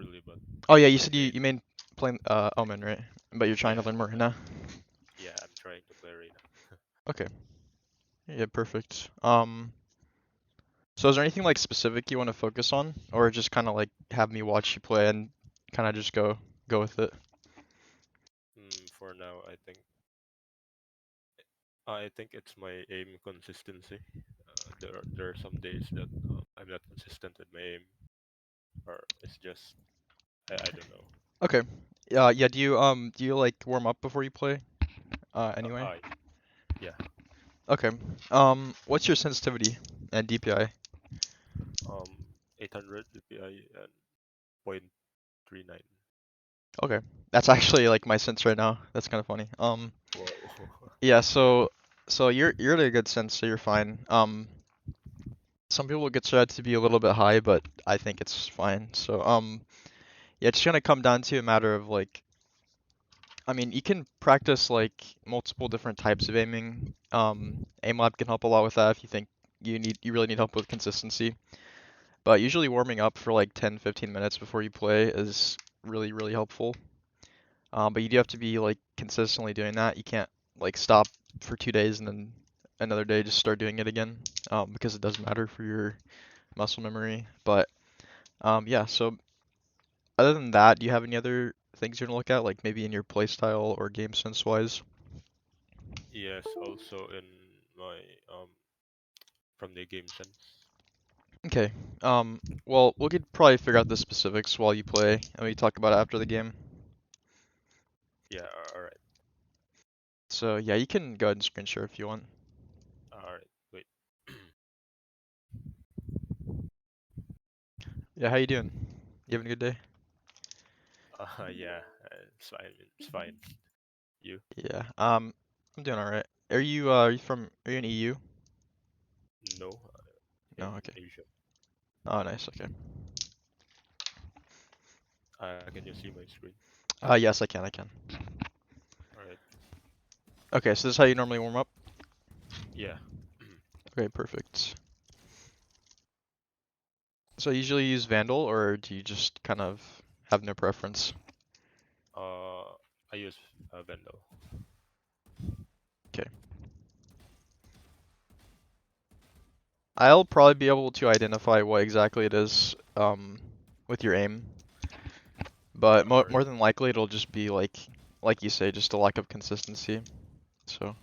really, but Oh yeah, you said okay. you main playing Omen, right? But you're trying to Yeah, learn more now. yeah, I'm trying to play Reyna. Okay. Yeah, perfect. So is there anything like specific you want to focus on, or just kind of like have me watch you play and kind of just go with it? For now, I think it's my aim consistency. There are some days that I'm not consistent with my aim, or it's just I don't know. Okay. Yeah, do you like warm up before you play? Anyway. I Yeah. Okay. What's your sensitivity and DPI? Um, 800 DPI and 0.39. Okay. That's actually like my sense right now. That's kind of funny. Whoa. Yeah, so you're at a good sense, so you're fine. Some people get that to be a little bit high, but I think it's fine. So yeah, it's gonna come down to a matter of like, I mean, you can practice like multiple different types of aiming. Aim can help a lot with that if you think you really need help with consistency. But usually warming up for like 10, 15 minutes before you play is really helpful. But you do have to be like consistently doing that. You can't like stop for 2 days and then another day just start doing it again, because it does matter for your muscle memory. But yeah, so other than that, do you have any other things you're gonna look at, like maybe in your playstyle or game sense wise? Yes, also in my um from the game sense. Okay. Well, we could probably figure out the specifics while you play, and we talk about it after the game. Yeah, all right. So yeah, you can go ahead and screen share if you want. All right. Wait. Yeah, how you doing? You having a good day? Yeah, it's fine. It's fine. You? Yeah. I'm doing all right. Are you from are you in EU? No, in No, okay. Asia. Oh, nice. Okay. Can you see my screen? Yes, I can. I can. All right. Okay, so this is how you normally warm up. Yeah. Okay, perfect. So you usually use Vandal, or do you just kind of have no preference? uh, I use Vendel. Okay. I'll probably be able to identify what exactly it is with your aim, but All right. more than likely it'll just be like you say, just a lack of consistency. So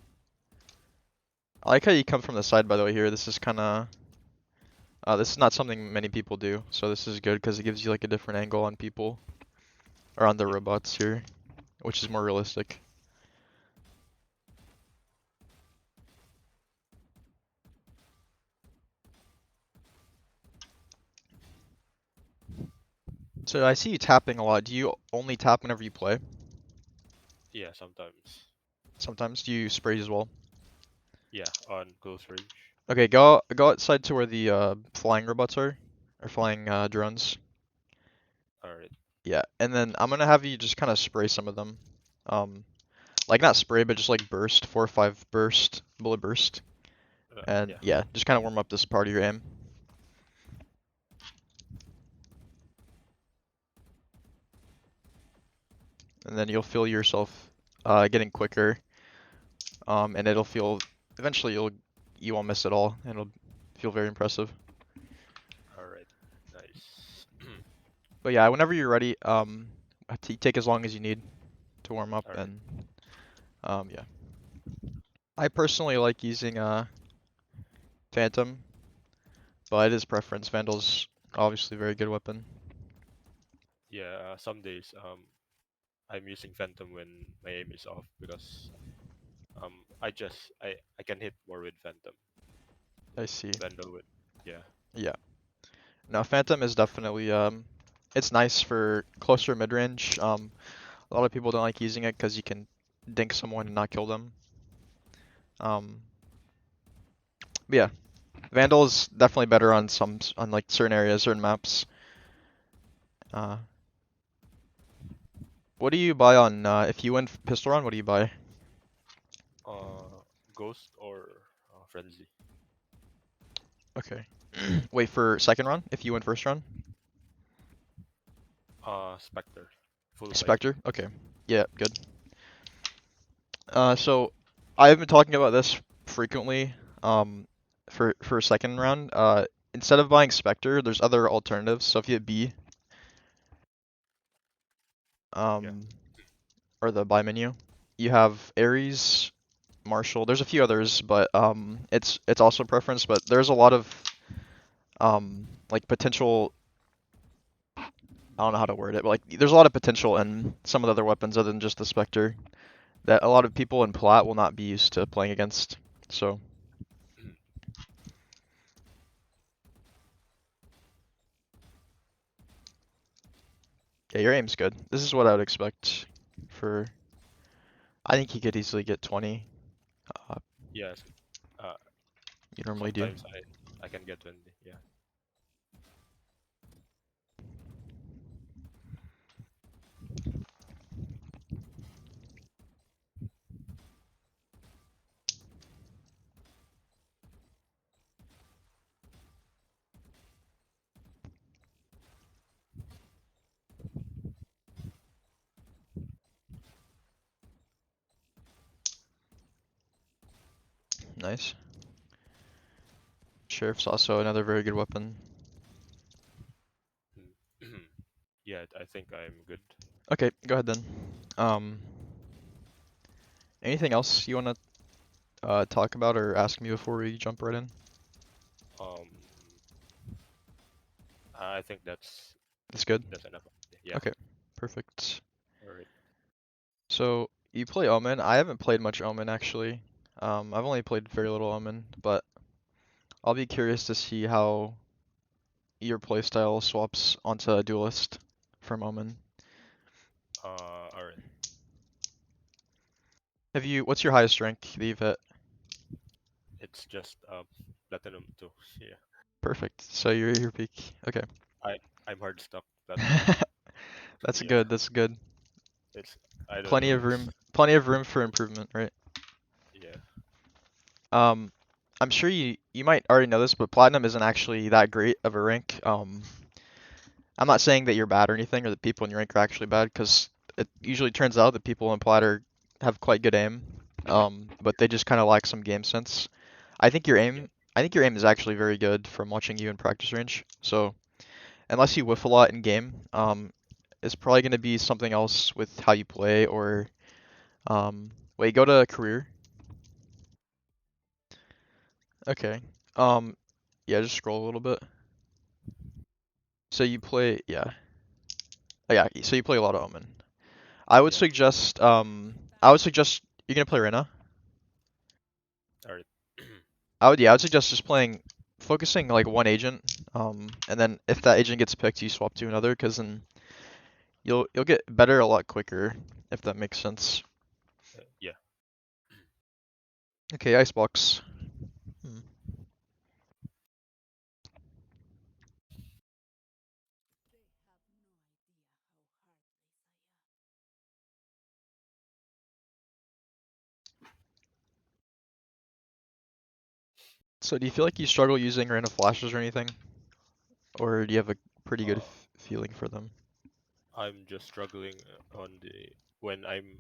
I like how you come from the side, by the way. Here, this is kind of this is not something many people do, so this is good because it gives you like a different angle on people or on the Yep. robots here, which is more realistic. So I see you tapping a lot. Do you only tap whenever you play? Yeah. Sometimes. Sometimes do you spray as well? Yeah. On close range. Okay, go outside to where the flying robots are, or flying drones. All right. Yeah, and then I'm gonna have you just kind of spray some of them. Like not spray, but just like burst, 4 or 5 burst, bullet burst. And Yeah. yeah, just kind of warm up this part of your aim. And then you'll feel yourself getting quicker. And it'll feel, eventually you won't miss it all, and it'll feel very impressive. All right. Nice. But yeah, whenever you're ready, take as long as you need to warm up, All right. and yeah. I personally like using Phantom, but it is preference. Vandal's obviously a very good weapon. Yeah. Some days I'm using Phantom when my aim is off because I can hit more with Phantom I see. Vandal with. Yeah. Yeah. Now Phantom is definitely it's nice for closer mid range. A lot of people don't like using it because you can dink someone and not kill them. Um, but yeah, Vandal is definitely better on on like certain areas, certain maps. Uh, what do you buy on if you win pistol round? What do you buy? Ghost or Frenzy. Okay. Wait for second run if you win first run. Spectre, full sight. Spectre? Okay. Yeah, good. So I've been talking about this frequently, for second round. Instead of buying Spectre, there's other alternatives. So if you hit B, Yeah. um, or the buy menu, you have Ares, Marshall. There's a few others, but it's also preference. But there's a lot of like potential. I don't know how to word it, but like there's a lot of potential in some of the other weapons other than just the Spectre that a lot of people in Plat will not be used to playing against. So yeah, your aim's good. This is what I would expect for. I think he could easily get 20. Uh, Yes. Uh, you normally do. Sometimes I can get 20. Yeah. Nice. Sheriff's also another very good weapon. Yeah, I think I'm good. Okay, go ahead then. Um, anything else you want to talk about or ask me before we jump right in? Um, I think That's good. that's enough. Yeah. Okay, perfect. All right. So you play Omen. I haven't played much Omen actually. I've only played very little Omen, but I'll be curious to see how your playstyle swaps onto a duelist from Omen. All right. What's your highest rank that you've hit? It's just platinum too. Yeah. Perfect. So you're your peak. Okay. I I'm hard stuck platinum. That's Yeah. good. That's good. It's I don't Plenty know. of It's room. Plenty of room for improvement, right? yeah. Um, I'm sure you might already know this, but platinum isn't actually that great of a rank. I'm not saying that you're bad or anything, or that people in your rank are actually bad, because it usually turns out that people in plat have quite good aim, but they just kind of lack some game sense. I think your Yeah. aim, I think your aim is actually very good from watching you in practice range. So unless you whiff a lot in game, it's probably going to be something else with how you play, or wait, go to career. Okay. Um, yeah, just scroll a little bit. So you play, yeah. Oh, yeah, so you play a lot of Omen. Yeah. I would suggest you're gonna play Reyna. All right. I would suggest just focusing like one agent, and then if that agent gets picked, you swap to another, because then you'll get better a lot quicker, if that makes sense. Yeah. Okay, Icebox. Hmm. So do you feel like you struggle using Reyna flashes or anything, or do you have a pretty good Uh, feeling for them? I'm just struggling on the when I'm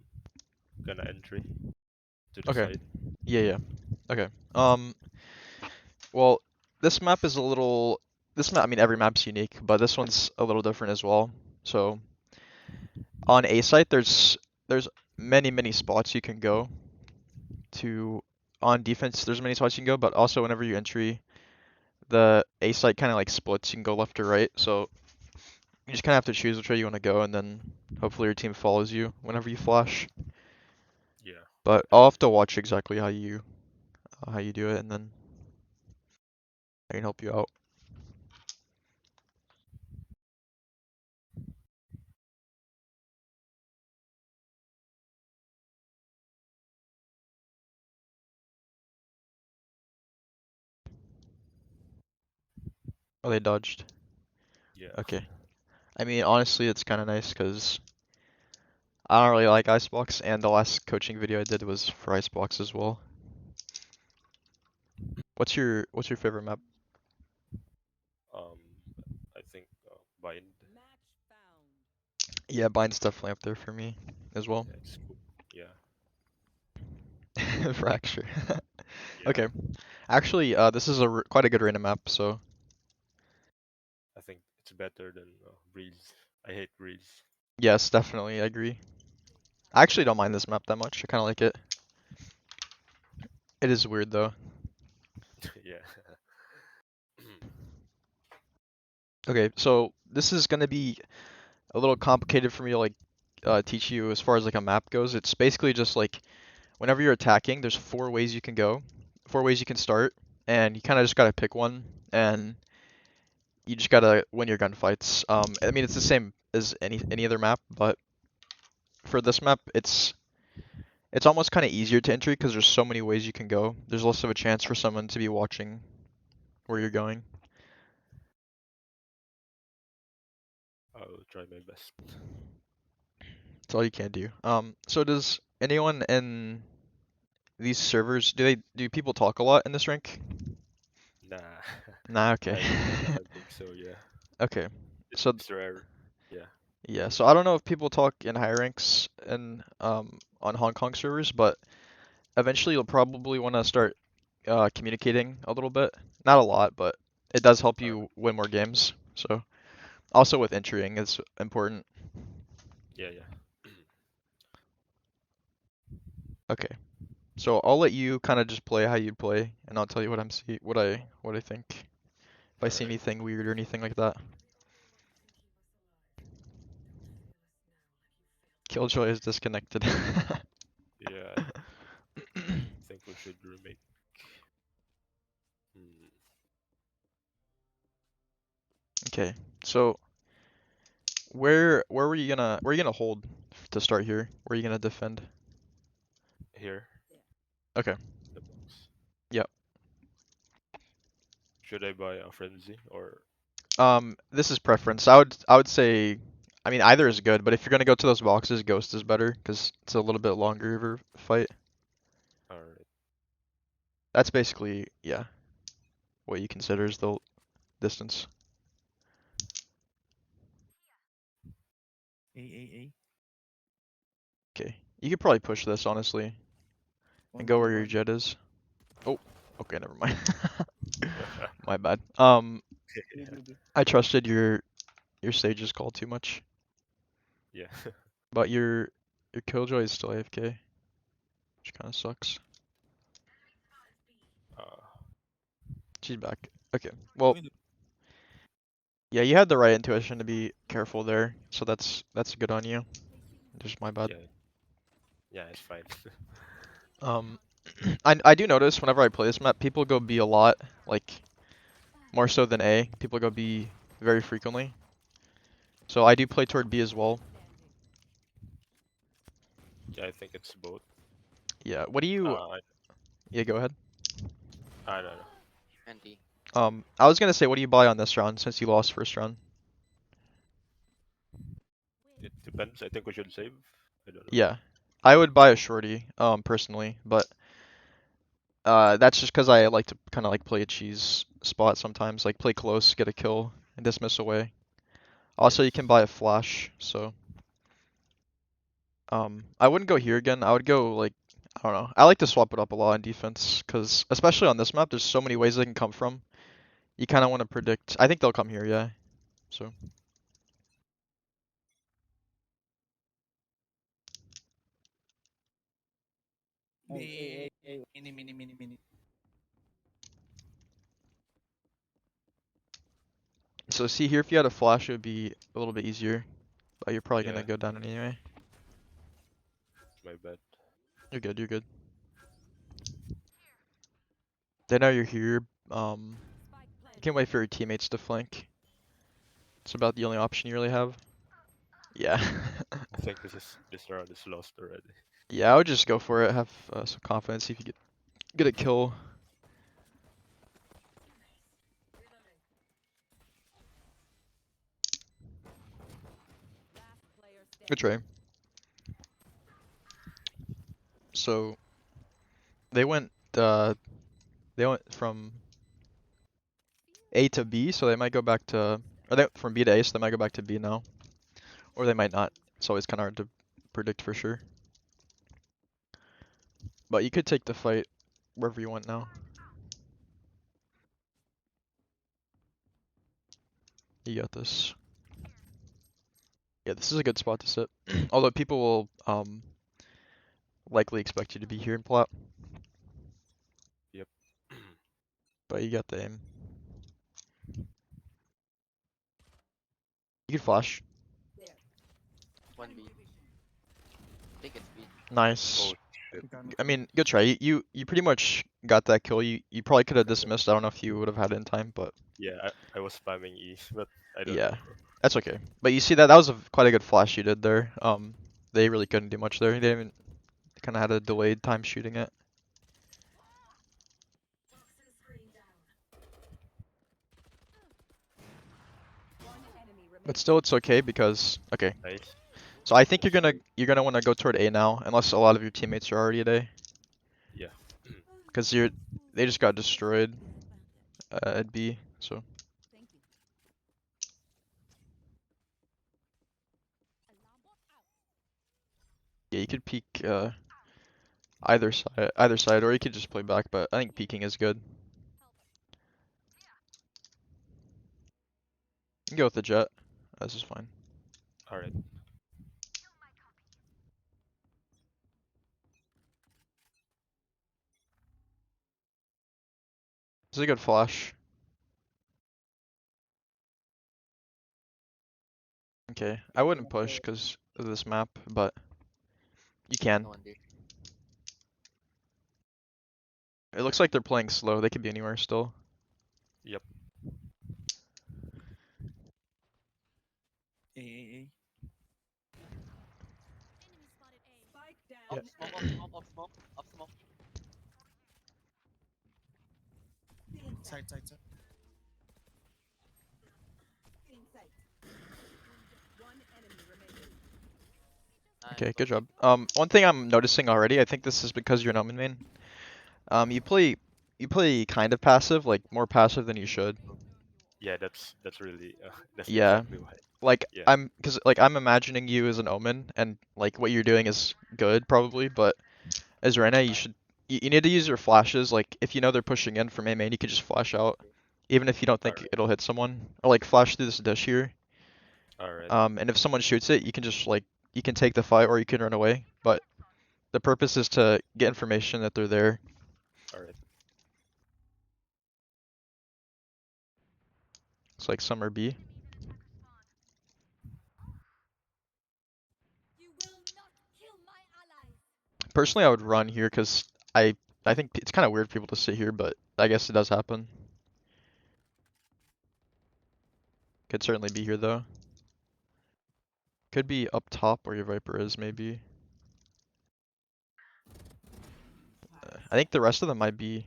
gonna entry to the Okay. side. Yeah, yeah. Okay. Well, this map is a little. This map, I mean, every map's unique, but this one's a little different as well. So on A site, there's many spots you can go to. On defense, there's many spots you can go, but also whenever you entry, the A site kind of like splits. You can go left or right. So you just kind of have to choose which way you want to go, and then hopefully your team follows you whenever you flash. Yeah. But I'll have to watch exactly how you do it, and then I can help you out. Oh, they dodged. Yeah. Okay. I mean, honestly, it's kind of nice because I don't really like Icebox, and the last coaching video I did was for Icebox as well. What's your favorite map? Um, I think bind. Yeah, Bind's definitely up there for me as well. Yeah, it's cool. Yeah, Fracture. yeah. Okay. Actually, this is quite a good Reyna map, so I think it's better than Breeze. I hate Breeze. yes, definitely, I agree. I actually don't mind this map that much. I kind of like it. It is weird though. Yeah. Okay, so this is gonna be a little complicated for me to like teach you as far as like a map goes. It's basically just like whenever you're attacking, there's four ways you can go, four ways you can start, and you kind of just gotta pick one, and you just gotta win your gunfights. I mean it's the same as any other map, but for this map, it's almost kind of easier to enter because there's so many ways you can go. There's less of a chance for someone to be watching where you're going. I'll try my best. That's all you can do. So does anyone in these servers do people talk a lot in this rank? Nah, Nah, okay. I don't think so. Yeah, Okay. So it's rare. Yeah. yeah, so I don't know if people talk in high ranks and on Hong Kong servers, but eventually you'll probably want to start communicating a little bit. Not a lot, but it does help Uh, you win more games. So also with entering is important. yeah, yeah. Okay. So I'll let you kind of just play how you play, and I'll tell you what what I think. If I All see right. anything weird or anything like that. Killjoy is disconnected. Yeah, I think we should remake. Hmm. Okay. So where are you gonna hold to start here? Where are you gonna defend? Here, Okay. the box. Yep. Should I buy a frenzy or? This is preference. I would say, I mean either is good, but if you're gonna go to those boxes, Ghost is better because it's a little bit longer of a fight. All right. That's basically yeah what you consider is the distance. A, A, A. Okay. You could probably push this honestly and One go B, where your one. jet is. Oh, okay, never mind. My bad. B, B, B. I trusted your Sage's call too much, Yeah. but your Killjoy is still AFK, which kind of sucks. Uh, She's back. Okay. Well, Window. yeah, you had the right intuition to be careful there, so that's good on you. Just my bad. yeah. Yeah, it's fine. Um, I do notice whenever I play this map, people go B a lot, like more so than A. People go B very frequently. So I do play toward B as well. Yeah, I think it's both. Yeah. What do you? I Yeah, go ahead. I don't know. Andy. I was gonna say, what do you buy on this round since you lost first round? It depends. I think we should save. I don't know. Yeah, I would buy a shorty, personally, but that's just because I like to kind of like play a cheese spot sometimes, like play close, get a kill, and dismiss away. Also, you Yes. can buy a flash, so I wouldn't go here again. I would go like I don't know. I like to swap it up a lot in defense, because especially on this map, there's so many ways they can come from. You kind of want to predict. I think they'll come here, yeah. So B, A, A, A. Mini, mini, mini, mini. so see here, if you had a flash, it would be a little bit easier, but you're probably gonna Yeah, go down anyway. my bad. You're good. You're good. They know you're here. You can wait for your teammates to flank. It's about the only option you really have. Yeah. I think this round is lost already. Yeah, I would just go for it. Have some confidence. See if you get a kill. Good try. So they went uh they went from A to B, so they might go back to or they went from B to A, so they might go back to B now. Or they might not. It's always kind of hard to predict for sure. But you could take the fight wherever you want now. You got this. Yeah, this is a good spot to sit. Although people will likely expect you to be here in plot, Yep. but you got the aim. You can flash. 1B. Think it's B. Nice. Oh shit. I mean, good try. You pretty much got that kill. You probably could have dismissed. I don't know if you would have had it in time, but Yeah, I was spamming E, but I don't yeah, know. that's okay. But you see that was quite a good flash you did there. They really couldn't do much there. They even kind of had a delayed time shooting it. But still, it's okay because okay. Nice. So I think you're gonna want to go toward A now, unless a lot of your teammates are already at A, Yeah. because they just got destroyed at B. So yeah, you could peek either side, or you could just play back. But I think peeking is good. You can go with the jet. This is fine. All right. This is a good flash. Okay, I wouldn't push because of this map, but you can. No 1D. It looks like they're playing slow. They could be anywhere still. Yep. A. Yeah. Up smoke, up smoke, up smoke, up smoke. Side. Nice, Okay, good okay. job. One thing I'm noticing already, I think this is because you're an Omen main. You play kind of passive, like more passive than you should. Yeah, that's really that's Yeah. exactly why. Like Yeah. I'm imagining you as an Omen, and like what you're doing is good probably, but as Reyna, you need to use your flashes. Like if you know they're pushing in from A main, you could just flash out, even if you don't All think right. it'll hit someone, or like flash through this dish here. All right. And if someone shoots it, you can just like you can take the fight or you can run away. But the purpose is to get information that they're there. All right. It's like summer B. Personally, I would run here because I think it's kind of weird for people to sit here, but I guess it does happen. Could certainly be here though. Could be up top where your Viper is maybe. I think the rest of them might be.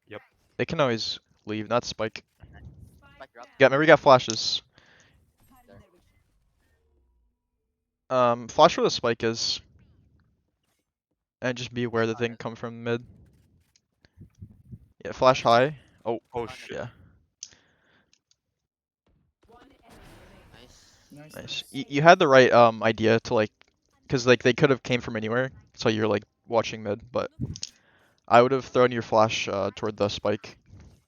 Yep. They can always leave, not spike. Spike drop. Yeah, remember you got flashes. There. Flash where the spike is, and just be aware that they can come from mid. Yeah, flash high. Oh, Oh Oh, shit. yeah, Nice. nice. You had the right idea to like, cause like they could have came from anywhere, so you're like watching mid, but I would have thrown your flash toward the spike,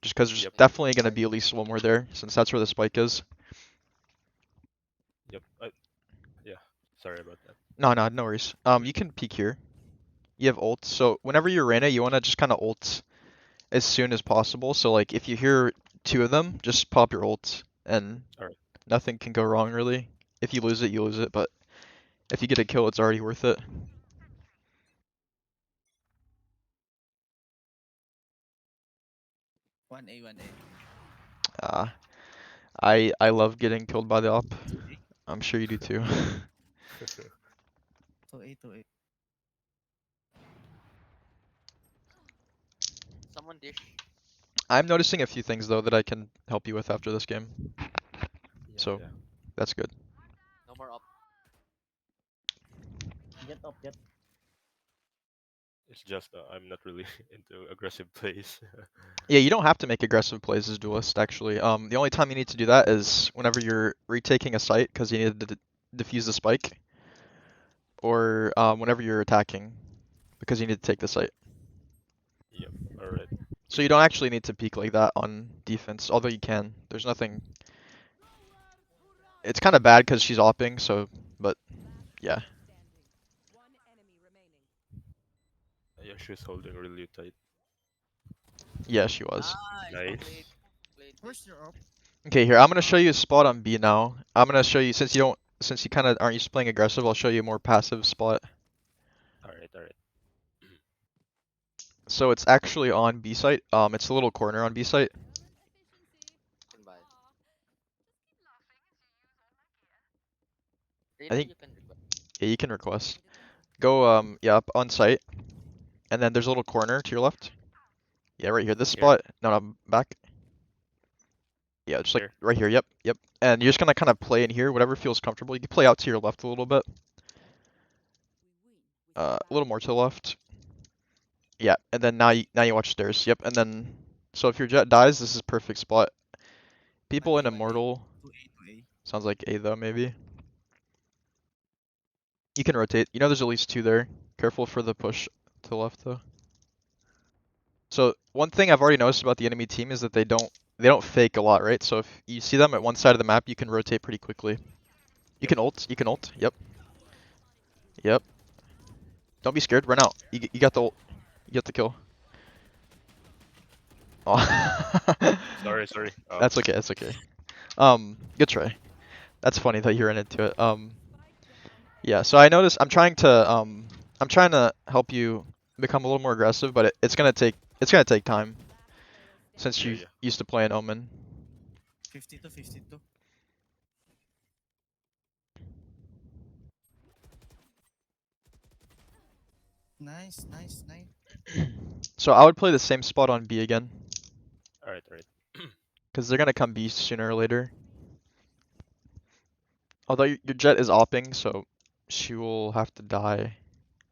just cause there's Yep. definitely gonna be at least one more there, since that's where the spike is. Yep. Yeah. Sorry about that. No worries. You can peek here. You have ult, so whenever you're Reyna, you wanna just kind of ult as soon as possible. So like if you hear two of them, just pop your ult, and Alright. nothing can go wrong really. If you lose it, you lose it, but if you get a kill, it's already worth it. One A. Uh, I love getting killed by the op. I'm sure you do too. 2A. Someone dish. I'm noticing a few things though that I can help you with after this game, so Yeah. that's good. No more up. Get up, get. It's just I'm not really into aggressive plays. Yeah, you don't have to make aggressive plays as duelist, actually. The only time you need to do that is whenever you're retaking a site because you need to defuse the spike, or whenever you're attacking because you need to take the site. Yep. All right. So you don't actually need to peek like that on defense, although you can. There's nothing. It's kind of bad because she's opping, so, but yeah. Yeah, she's holding really tight. Yeah, she was. Nice. Well Nice. played. Played B. Where's your up? Okay, here, I'm gonna show you a spot on B now. I'm gonna show you, since you kind of aren't used to playing aggressive, I'll show you a more passive spot. All right. All right. So it's actually on B site. It's a little corner on B site. Can buy. I Reyna, think, you can request. yeah, you can request. Go, yeah, up on site, and then there's a little corner to your left. Yeah, right here, this Here. spot. No, no, back. Yeah, just like Here. right here, yep, yep. And you're just gonna kind of play in here, whatever feels comfortable. You can play out to your left a little bit. A little more to the left. Yeah, and then now you watch stairs. Yep, and then so if your jet dies, this is perfect spot. People in 1A, 1A. Immortal 2A. sounds like A though maybe. You can rotate. You know there's at least two there. Careful for the push to the left though. So one thing I've already noticed about the enemy team is that they don't fake a lot, right? So if you see them at one side of the map, you can rotate pretty quickly. You Yep. can ult. You can ult. Yep. Yep. Don't be scared. Run out. You got the ult. You got the kill. Oh. Sorry. Sorry. That's okay. That's okay. Good try. That's funny that you ran into it. Yeah. So I noticed I'm trying to help you become a little more aggressive, but it's gonna take time since Yeah. you Yeah. used to play an Omen. 52, 52. Nice, nice, nice. So I would play the same spot on B again, All right. All right. because they're gonna come B sooner or later. Although your Jet is opping, so she will have to die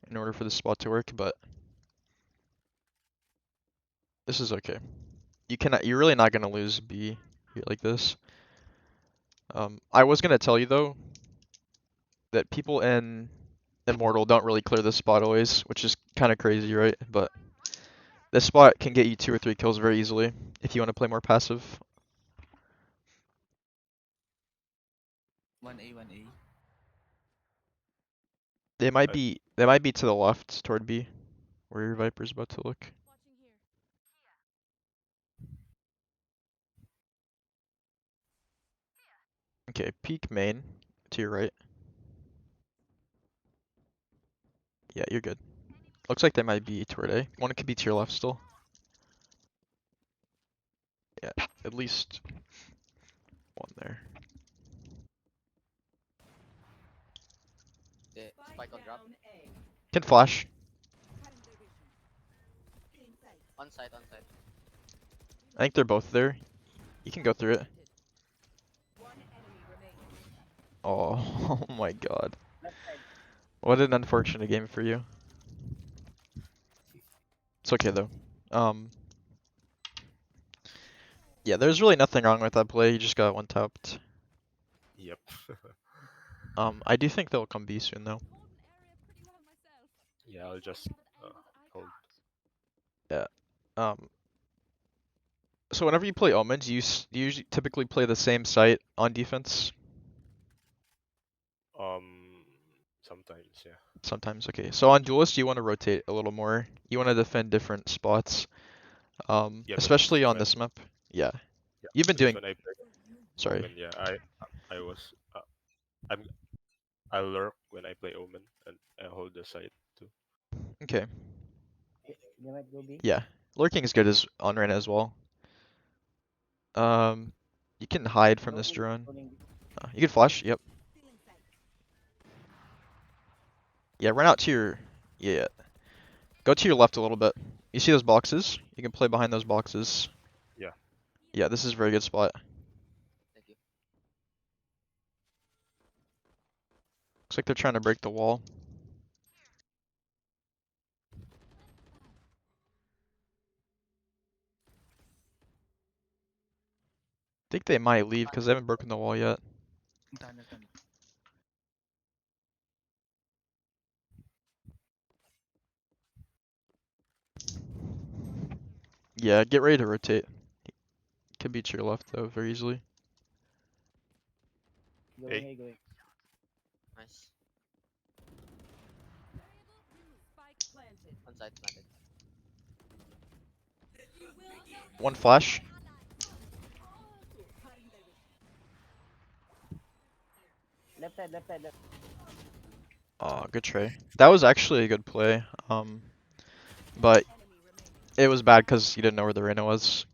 in order for the spot to work, but this is okay. You're really not gonna lose B here like this. I was gonna tell you though that people in Immortal don't really clear this spot always, which is kind of crazy, right? But this spot can get you 2 or 3 kills very easily if you want to play more passive. 1A, 1A. I, They might be to the left toward B, where your Viper's about to look. Okay, peek main to your right. Yeah, you're good. Looks like they might be toward A. One could be to your left still. Yeah, at least one there. The spike on drop. Can flash. On site, on site. I think they're both there. You can go through it. Oh, oh my god. What an unfortunate game for you. It's okay though. Yeah, there's really nothing wrong with that play. You just got one tapped. yep. I do think they'll come B soon though. Yeah. I'll just hold. Yeah. So whenever you play Omen, do you usually typically play the same site on defense? Sometimes. Yeah. Sometimes, okay. So on Duelist, you want to rotate a little more. You want to defend different spots. Yeah. Especially on When this map. Yeah. yeah, You've been because doing. when I play Sorry. Omen, yeah, I was I'm I lurk when I play Omen and I hold the site too. Okay. Yeah. Lurking is good as on Reyna as well. Um, you can hide from this drone. You can flash. Yep. Yeah. Run out to your. Yeah. Go to your left a little bit. You see those boxes? You can play behind those boxes. Yeah. Yeah. This is a very good spot. Thank you. Looks like they're trying to break the wall. think they might leave because they haven't broken the wall yet. Tunnel, tunnel. Yeah, get ready to rotate. Could be to your left though, very easily. A. Nice. On site planted. One flash. Left side, left. Oh, good try. That was actually a good play. But it was bad because you didn't know where the Reyna was.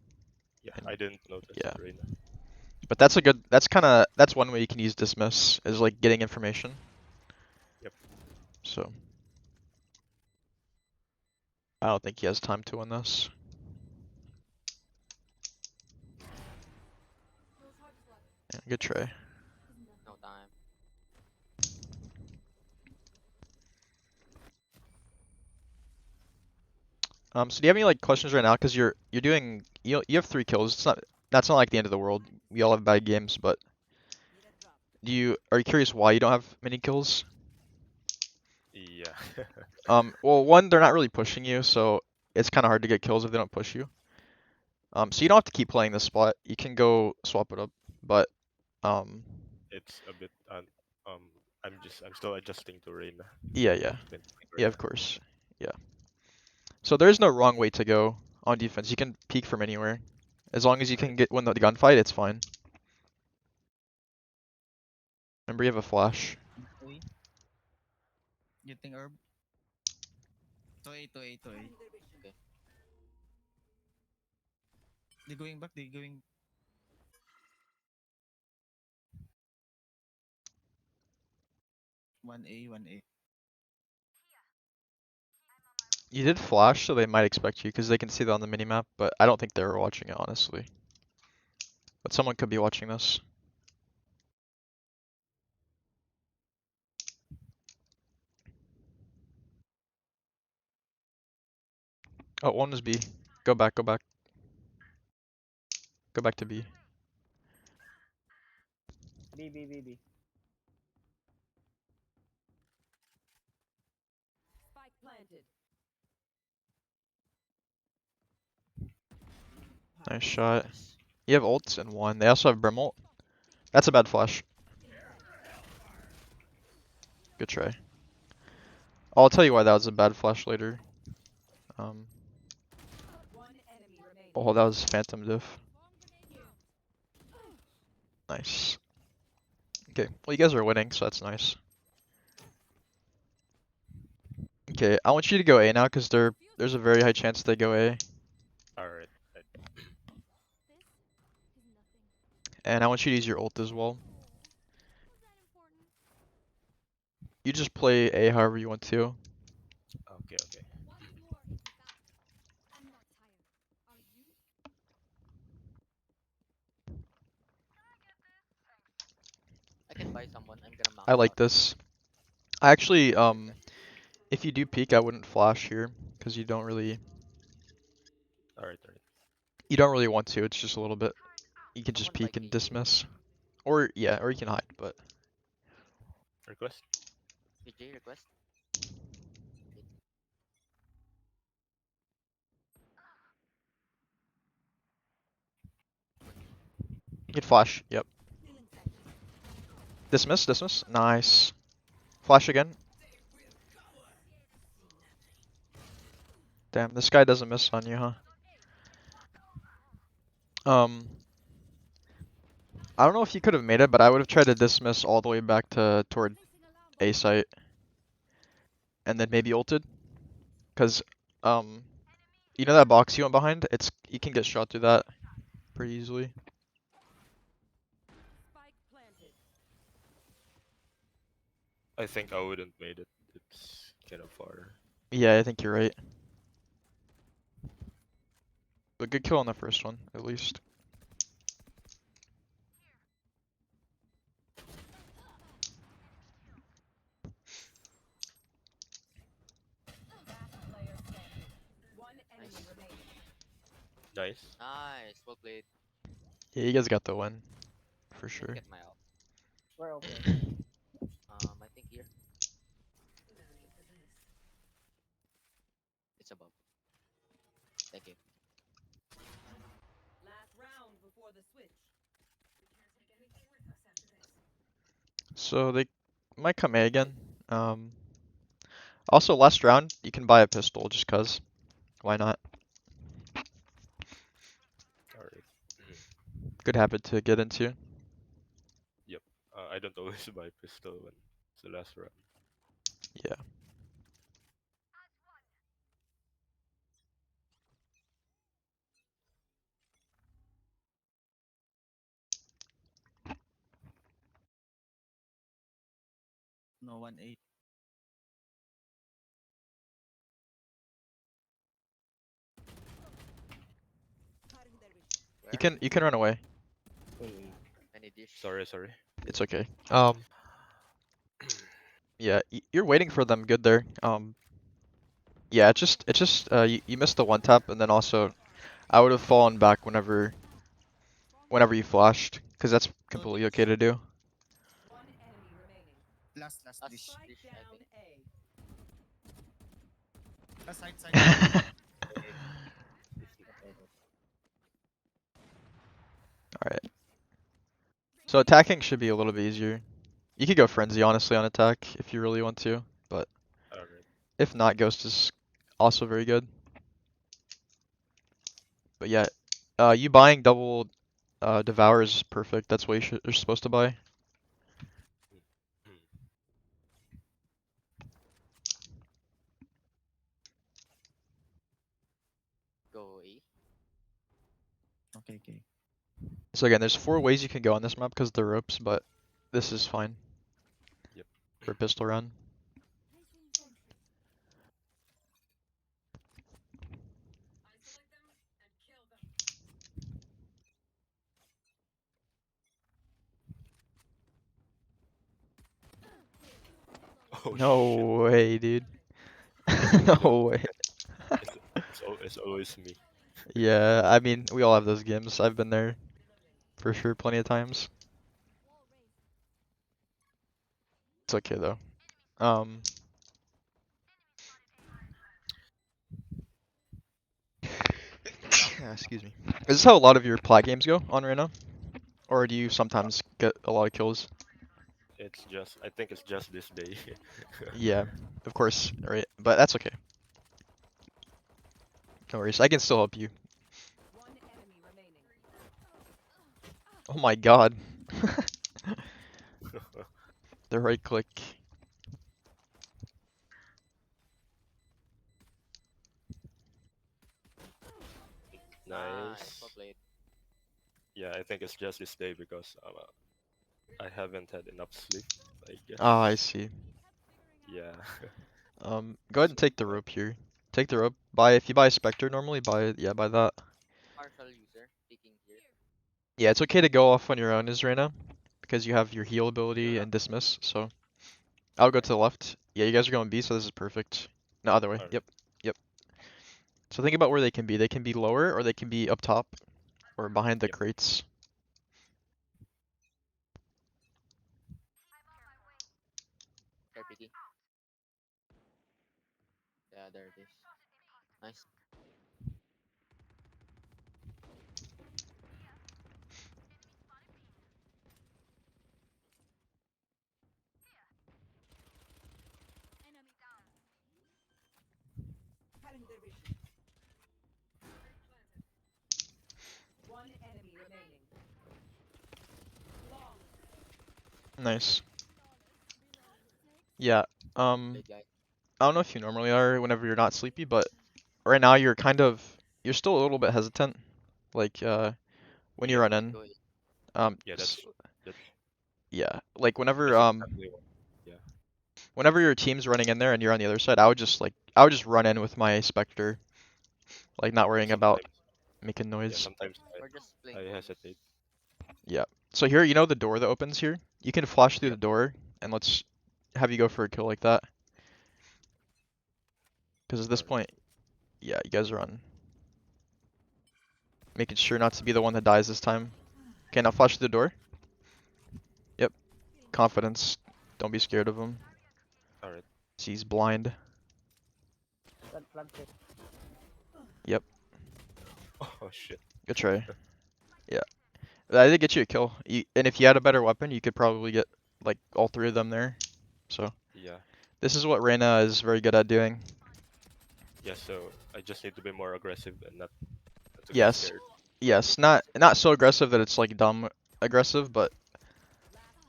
Yeah, I didn't notice Yeah. Reyna. But that's that's one way you can use dismiss, is like getting information. Yep. So I don't think he has time to win this. Yeah, good try. No time. So do you have any like questions right now? Cause you're doing you have 3 kills. That's not like the end of the world. We all have bad games, but are you curious why you don't have many kills? Yeah. Well, one, they're not really pushing you, so it's kind of hard to get kills if they don't push you. So you don't have to keep playing this spot. You can go swap it up, but It's a bit I'm still adjusting to Reyna. yeah, Been playing yeah, of Reyna. course, yeah. So there's no wrong way to go on defense. You can peek from anywhere, as long as you can win the gunfight. It's fine. Remember, you have a flash. A. You think herb? To A. Okay. They're going back, they're going. One A. You did flash, so they might expect you because they can see that on the minimap, but I don't think they were watching it, honestly. But someone could be watching this. Oh, one is B. Go back, go back. Go back to B. B. Nice shot. Nice. You have ults and one. They also have Brim ult. That's a bad flash. Good try. I'll tell you why that was a bad flash later. Oh, that was Phantom diff. Nice. Okay, well you guys are winning, so that's nice. Okay, I want you to go A now, because there's a very high chance they go A. Alright. And I want you to use your ult as well. You just play A however you want to. Okay. I can buy someone. I'm gonna max I like out. this. I actually, if you do peek, I wouldn't flash here, because Alright. you don't really want to. It's just a little bit. You can just Someone buy peek and KJ. dismiss. Or yeah, or you can hide, but Request? KJ request. you can flash. Yep. Dismiss. Nice. Flash again. Damn, this guy doesn't miss on you, huh? I don't know if you could have made it, but I would have tried to dismiss all the way back toward A site, and then maybe ulted, cause you know that box you went behind? You can get shot through that pretty easily. I think I wouldn't made it. It's kind of far. Yeah, I think you're right. But good kill on the first one, at least. Nice. Nice. Nice. Well played. Yeah, you guys got the win for Didn't sure. get my ult. We're okay. I think here. It's above. Thank you. Last round before the switch. So they might come A again. Also last round you can buy a pistol just cause. Why not? Alright. Good habit to get into. Yep. I don't always buy pistol when it's the last round. Yeah. No one eight. Where? You can run away. Any dish? Sorry. It's okay. Yeah, you're waiting for them good there. Yeah, it's just you missed the one tap and then also I would have fallen back whenever you flashed because that's Two completely dish. okay to do. One enemy remaining. Last Last dish. Spike dish, I down think. A. Last side side. Alright. So attacking should be a little bit easier. You could go frenzy honestly on attack if you really want to, but Alright. if not, Ghost is also very good. But yeah, you buying double devour is perfect. That's what you're supposed to buy. Go A. Okay, okay. So again, there's 4 ways you can go on this map because of the ropes, but this is fine Yep. for a pistol round. Oh shit. No way, dude. You know, No way. it's always me. Yeah, I mean, we all have those games. I've been there for sure plenty of times. It's okay though. Um, excuse me. Is this how a lot of your plat games go on Reyna? Or do you Uh, sometimes get a lot of kills? I think it's just this day. Yeah, of course, right? But that's okay. No worries. I can still help you. One enemy remaining. Oh my god. The right click. Nice. Nice. Well played. Yeah, I think it's just this day because I haven't had enough sleep, I Ah, I guess. see. Yeah. Go ahead and So take the rope here. Take the rope. Buy if you buy a Spectre normally, buy that. Partial user. Peeking here. Yeah, it's okay to go off on your own, Reyna, because you have your heal No, ability no. and dismiss. So I'll go to Alright. the left. Yeah, you guys are going B, so this is perfect. No, other way. alright. Yep, yep. So think about where they can be. They can be lower, or they can be up top, or behind the Yep. crates. They're peeking. Yeah, there it is. Nice. Cutting their vision. One enemy remaining. Long. Nice. Yeah. Well played, guys. I don't know if you normally are whenever you're not sleepy, but right now you're still a little bit hesitant. Like when you Yeah. run in. Go A. Um, Yeah, s- that's yeah. Like that's exactly what. Yeah. whenever your team's running in there and you're on the other side, I would just run in with my Spectre, like not Yeah. worrying about Sometimes. making Yeah. noise. Sometimes We're just I playing bonus. hesitate. Yeah. So here, you know the door that opens here? You can flash through the Yep. door and let's have you go for a kill like that. Because at this Alright. point, yeah, you guys are on making sure not to be the one that dies this time. Okay, now flash through the door. Yep. Confidence. Don't be scared of him. Alright. He's blind. Plant it. Oh shit. Good try. Yeah. I did get you a kill. And if you had a better weapon, you could probably get like all three of them there. So Yeah. this is what Reyna is very good at doing. Yeah, so I just need to be more aggressive and not to get Yes. scared. Yes. Not so aggressive that it's like dumb aggressive, but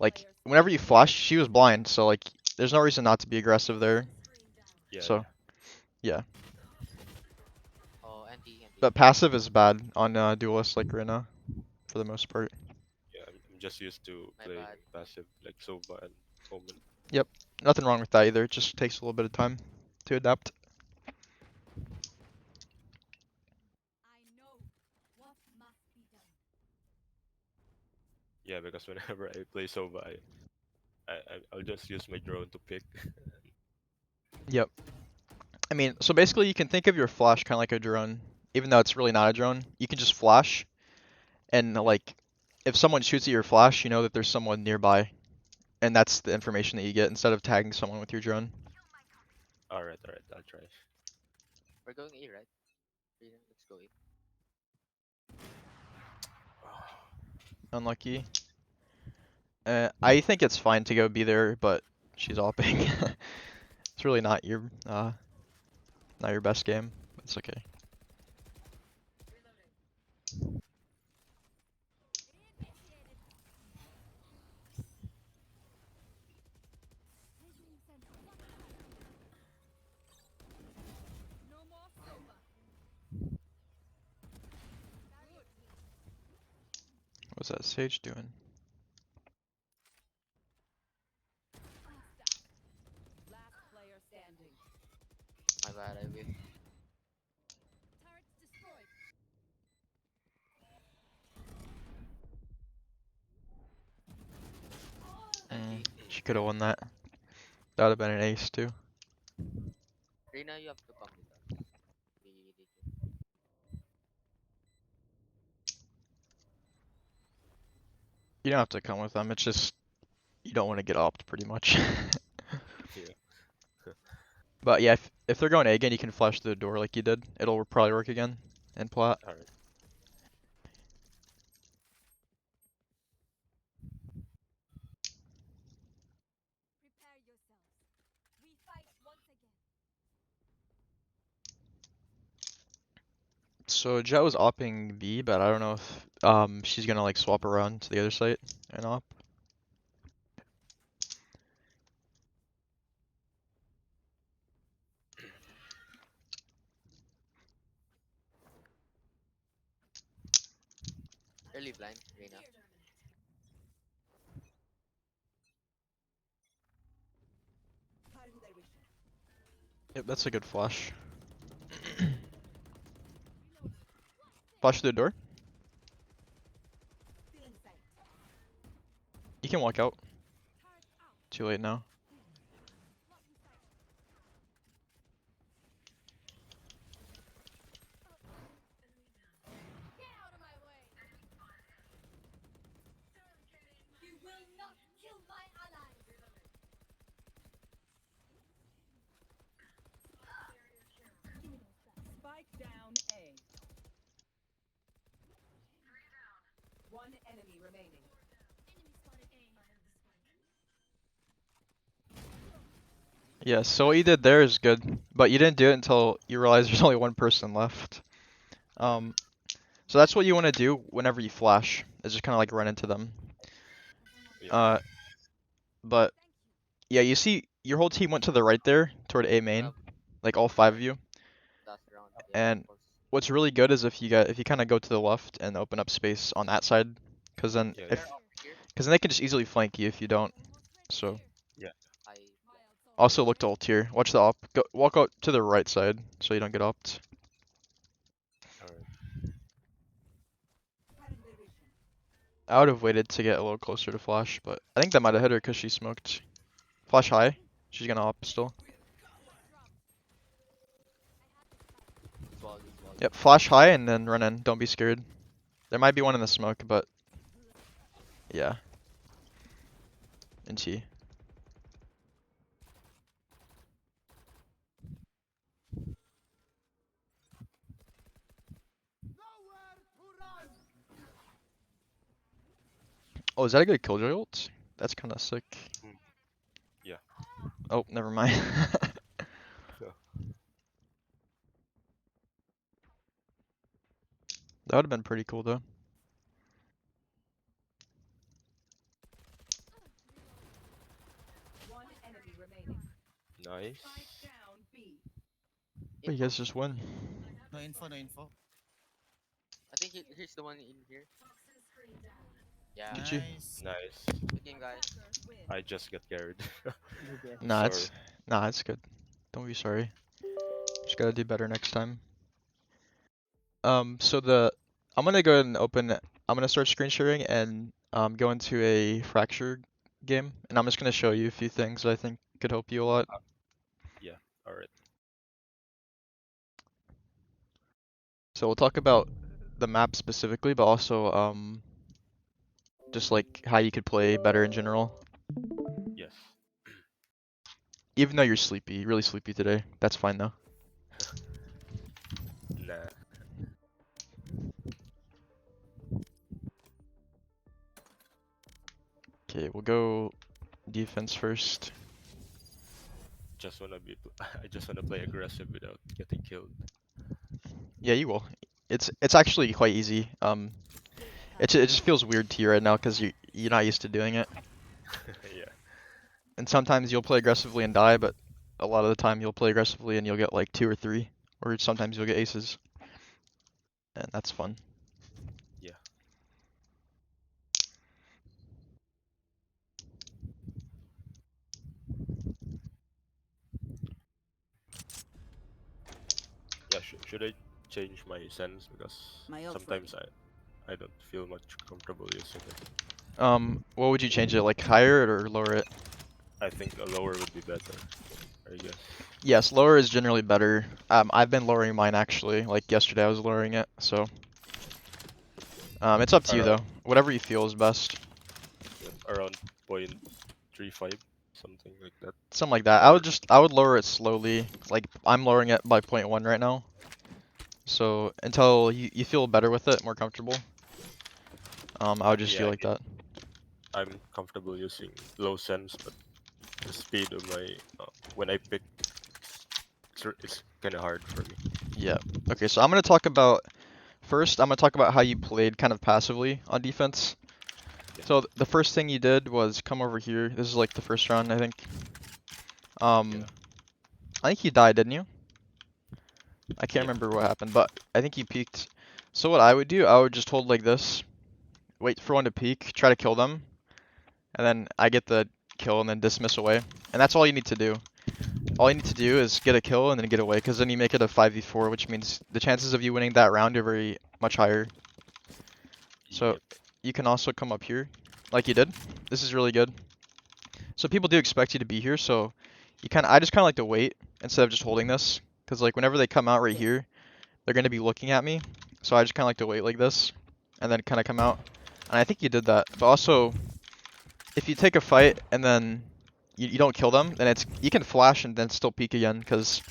like whenever you flash, she was blind, so like there's no reason not to be aggressive there. Yeah, So yeah. yeah. Oh, anti. But passive is bad on duelists like Reyna for the most part. Yeah, I'm just used to My playing bad. passive like Sova and Omen. Yep. Nothing wrong with that either. It just takes a little bit of time to adapt. Yeah, because whenever I play Sova, I'll just use my drone to pick. Yep. I mean, so basically you can think of your flash kind of like a drone, even though it's really not a drone. You can just flash, and like, if someone shoots at your flash, you know that there's someone nearby, and that's the information that you get instead of tagging someone with your drone. Alright, I'll try. We're going A, right? Reyna, let's go A. Unlucky. I think it's fine to go be there, but she's opping. It's really not your best game, but it's okay. What's that Sage doing? Last player standing. My bad, I whiffed. Anti. She could have won that. That would have been an ace too. Reyna, you have to come with us. We did it. You don't have to come with them. It's just you don't want to get opt pretty much. Yeah. But yeah, if they're going A again, you can flash through the door like you did. It'll probably work again in plat. Alright. So Jet was opping B, but I don't know if she's gonna like swap around to the other site and op. Early blind, Reyna. Yep, that's a good flash. Flash through the door. You can walk out. Too late now. Spike down A. One enemy remaining. Yeah, so what you did there is good, but you didn't do it until you realize there's only one person left. So that's what you want to do whenever you flash, is just kind of like run into them. Yeah. But yeah, you see your whole team went to the right there toward A main, Well, like all 5 of you. last round. Yeah, And of course. what's really good is if you kind of go to the left and open up space on that side, because then Yeah, They're yeah. up here. they can just easily flank you if you don't. So I also look to ult here. Watch the op. Go walk out to the right side so you don't get opt. Alright. I would have waited to get a little closer to flash, but I think that might have hit her because she smoked. Flash high. She's gonna op still. wall. Yep, flash high and then run in. Don't be scared. There might be one in the smoke, but Yeah. And T. Oh, is that a good killjoy ult? That's kind of sick. Mm, yeah. Oh, never mind. So, That would have been pretty cool though. One enemy remaining. nice. Spike down B. But you guys just win. No info, no info. I think here's the one in here. Yeah. GG. Nice. Nice. Good game, guys. Attackers win. I just got carried. Okay. Nah, Sorry. it's good. Don't be sorry. Just gotta do better next time. So I'm gonna go ahead and I'm gonna start screen sharing and go into a fracture game, and I'm just gonna show you a few things that I think could help you a lot. Yeah. All right. So we'll talk about the map specifically, but also just like how you could play better in general. Yes. Even though you're sleepy, really sleepy today, that's fine though. Nah. Okay, we'll go defense first. Just wanna be. I just wanna play aggressive without getting killed. Yeah, you will. It's actually quite easy. It just feels weird to you right now because you're not used to doing it. Yeah. And sometimes you'll play aggressively and die, but a lot of the time you'll play aggressively and you'll get like 2 or 3, or sometimes you'll get aces. And that's fun. Yeah. Yeah. Should I change my sense because My ult's sometimes I don't feel much comfortable using it. What would you change it? Like higher it or lower it? I think a lower would be better. I guess. Yes, lower is generally better. I've been lowering mine actually. Like yesterday I was lowering it, so it's up to you Around though. Whatever you feel is best. around 0.35, something like that. Something like that. Or I would lower it slowly. Like I'm lowering it by 0.1 right now. So until you feel better with it, more comfortable. I would just yeah, feel like that. I'm comfortable using low sense, but the speed of my when I pick, it's kind of hard for me. Yeah. Okay, so I'm gonna talk about first. I'm gonna talk about how you played kind of passively on defense. Yeah. So the first thing you did was come over here. This is like the first round, I think. Yeah. I think you died, didn't you? I can't Yeah. remember what happened, but I think you peeked. So what I would do, I would just hold like this, wait for one to peek, try to kill them, and then I get the kill and then dismiss away. And that's all you need to do. All you need to do is get a kill and then get away, because then you make it a 5v4, which means the chances of you winning that round are very much higher. So Yep. you can also come up here, like you did. This is really good. So people do expect you to be here, so I just kind of like to wait instead of just holding this, because like whenever they come out right here, they're going to be looking at me. So I just kind of like to wait like this, and then kind of come out. And I think you did that. But also, if you take a fight and then you don't kill them, then you can flash and then still peek again, because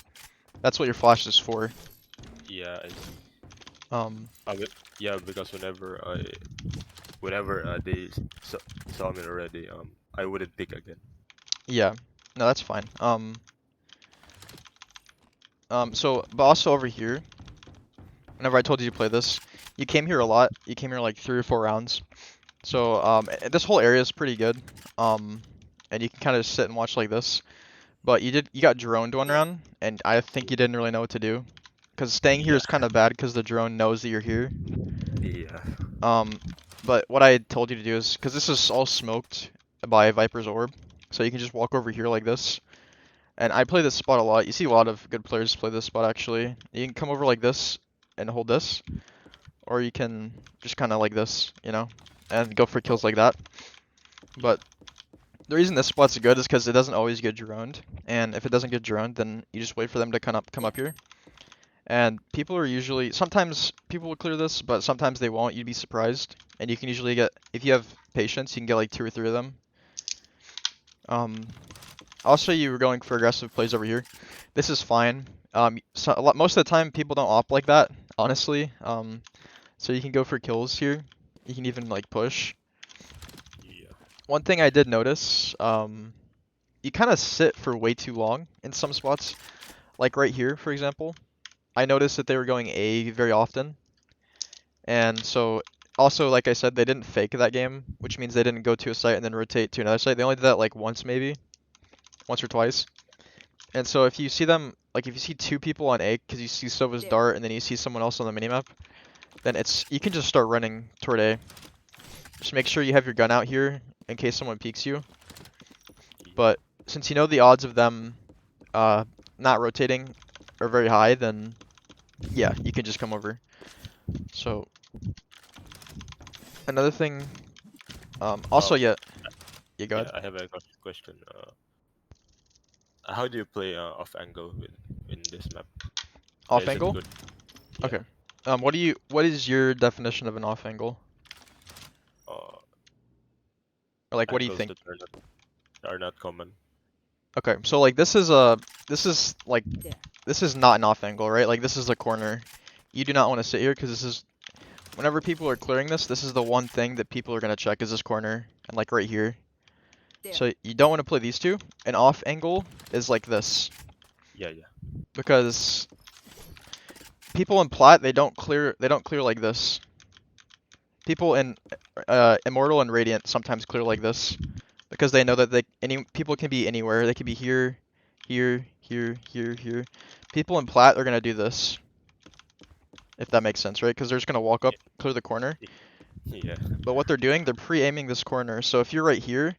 that's what your flash is for. Yeah. Um, Yeah, because whenever they saw me already, I wouldn't pick again. yeah, no, that's fine. But also over here, whenever I told you to play this, you came here a lot. You came here like 3 or 4 rounds. So this whole area is pretty good. And you can kind of sit and watch like this. But you got droned one round, and I think you didn't really know what to do. Because staying here Yeah. is kind of bad because the drone knows that you're here. Yeah. But what I told you to do is, because this is all smoked by Viper's Orb, so you can just walk over here like this. And I play this spot a lot. You see a lot of good players play this spot actually. You can come over like this and hold this, or you can just kind of like this, and go for kills like that. But the reason this spot's good is because it doesn't always get droned, and if it doesn't get droned, then you just wait for them to come up here. And people are usually, sometimes people will clear this, but sometimes they won't. You'd be surprised. And you can usually get, if you have patience, you can get like 2 or 3 of them. Also, you were going for aggressive plays over here. This is fine. Most of the time, people don't op like that, honestly. So you can go for kills here. You can even like push. Yeah. One thing I did notice, you kind of sit for way too long in some spots. Like right here, for example. I noticed that they were going A very often. And so, also, like I said, they didn't fake that game, which means they didn't go to a site and then rotate to another site. They only did that like once maybe, once or twice. And so if you see them, like if you see 2 people on A, because you see Sova's dart and then you see someone else on the minimap, then you can just start running toward A. Just make sure you have your gun out here in case someone peeks you. But since you know the odds of them not rotating are very high, then yeah, you can just come over. So another thing, also Um, yeah, go yeah, ahead. I have a question. How do you play off angle in this map? Off Is it angle? good? Yeah. Okay. What is your definition of an off angle? Uh, Or like what do you Angles think? that are not common. Okay, so like this is like this is not an off angle, right? Like this is a corner. You do not want to sit here because this is whenever people are clearing this, this is the one thing that people are gonna check is this corner and like right here. So you don't want to play these two. An off angle is like this Yeah, yeah. because people in plat they don't clear like this. People in immortal and radiant sometimes clear like this because they know that people can be anywhere. They can be here, here, here, here, here. People in plat are gonna do this. If that makes sense, right? Because they're just gonna walk up, clear the corner. Yeah. But what they're doing, they're pre-aiming this corner. So if you're right here,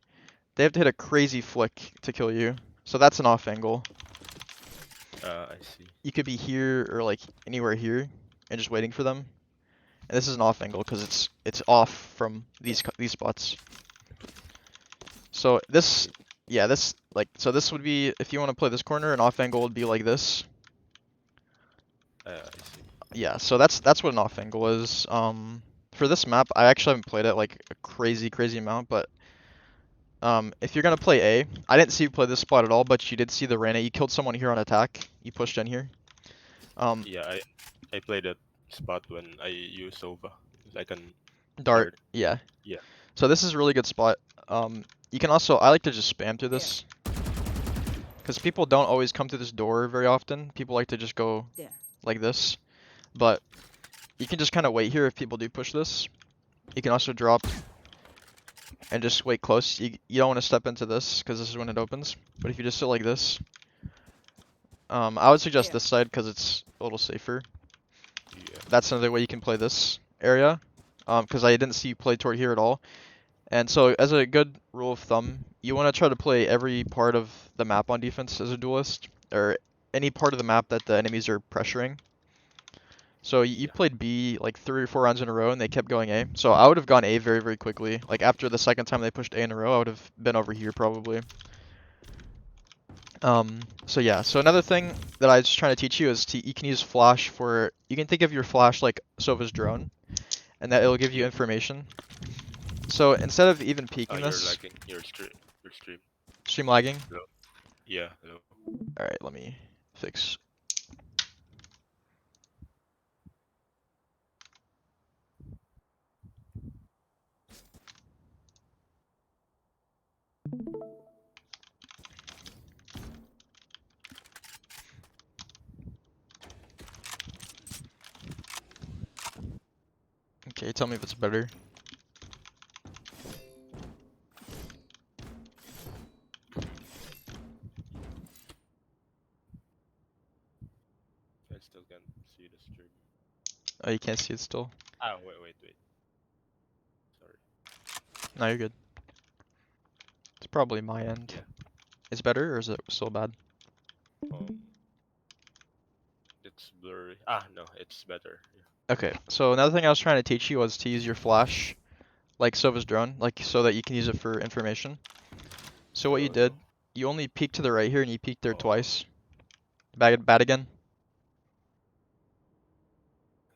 they have to hit a crazy flick to kill you. So that's an off angle. I see. You could be here or like anywhere here and just waiting for them. And this is an off angle because it's off from these spots. So this, yeah, this so this would be if you want to play this corner, an off angle would be like this. I see. Yeah, so that's what an off angle is. For this map, I actually haven't played it like a crazy amount, but if you're gonna play A, I didn't see you play this spot at all, but you did see the Reyna. You killed someone here on attack. You pushed in here. Yeah, I play that spot when I use Sova. I can clear Dart, it. yeah. Yeah. So this is a really good spot. You can also, I like to just spam through this. Because people don't always come through this door very often. People like to just go like this. But you can just kind of wait here if people do push this. You can also drop and just wait close. You don't want to step into this because this is when it opens. But if you just sit like this, I would suggest this side because it's a little safer. Yeah. That's another way you can play this area. Because I didn't see you play toward here at all. And so, as a good rule of thumb, you want to try to play every part of the map on defense as a duelist, or any part of the map that the enemies are pressuring. So you Yeah. played B like 3 or 4 rounds in a row, and they kept going A. So I would have gone A very quickly. Like after the second time they pushed A in a row, I would have been over here probably. So yeah. So another thing that I was trying to teach you is you can use flash for. You can think of your flash like Sova's drone, and that it'll give you Yeah. information. So instead of even Oh, peeking you're this, lagging. Your stream. stream lagging. Hello. Yeah. Hello. Alright, let me fix. Okay, tell me if it's better. I still can't see the stream. Oh, you can't see it still? Ah, wait. Sorry. No, you're good. It's probably my end. Yeah. It's better or is it still bad? Um, it's blurry. Ah, no, it's better. Yeah. Okay, so another thing I was trying to teach you was to use your flash, like Sova's drone, like so that you can use it for information. So what you Hello. did, you only peeked to the right here and you peeked there Oh. twice. Bad again.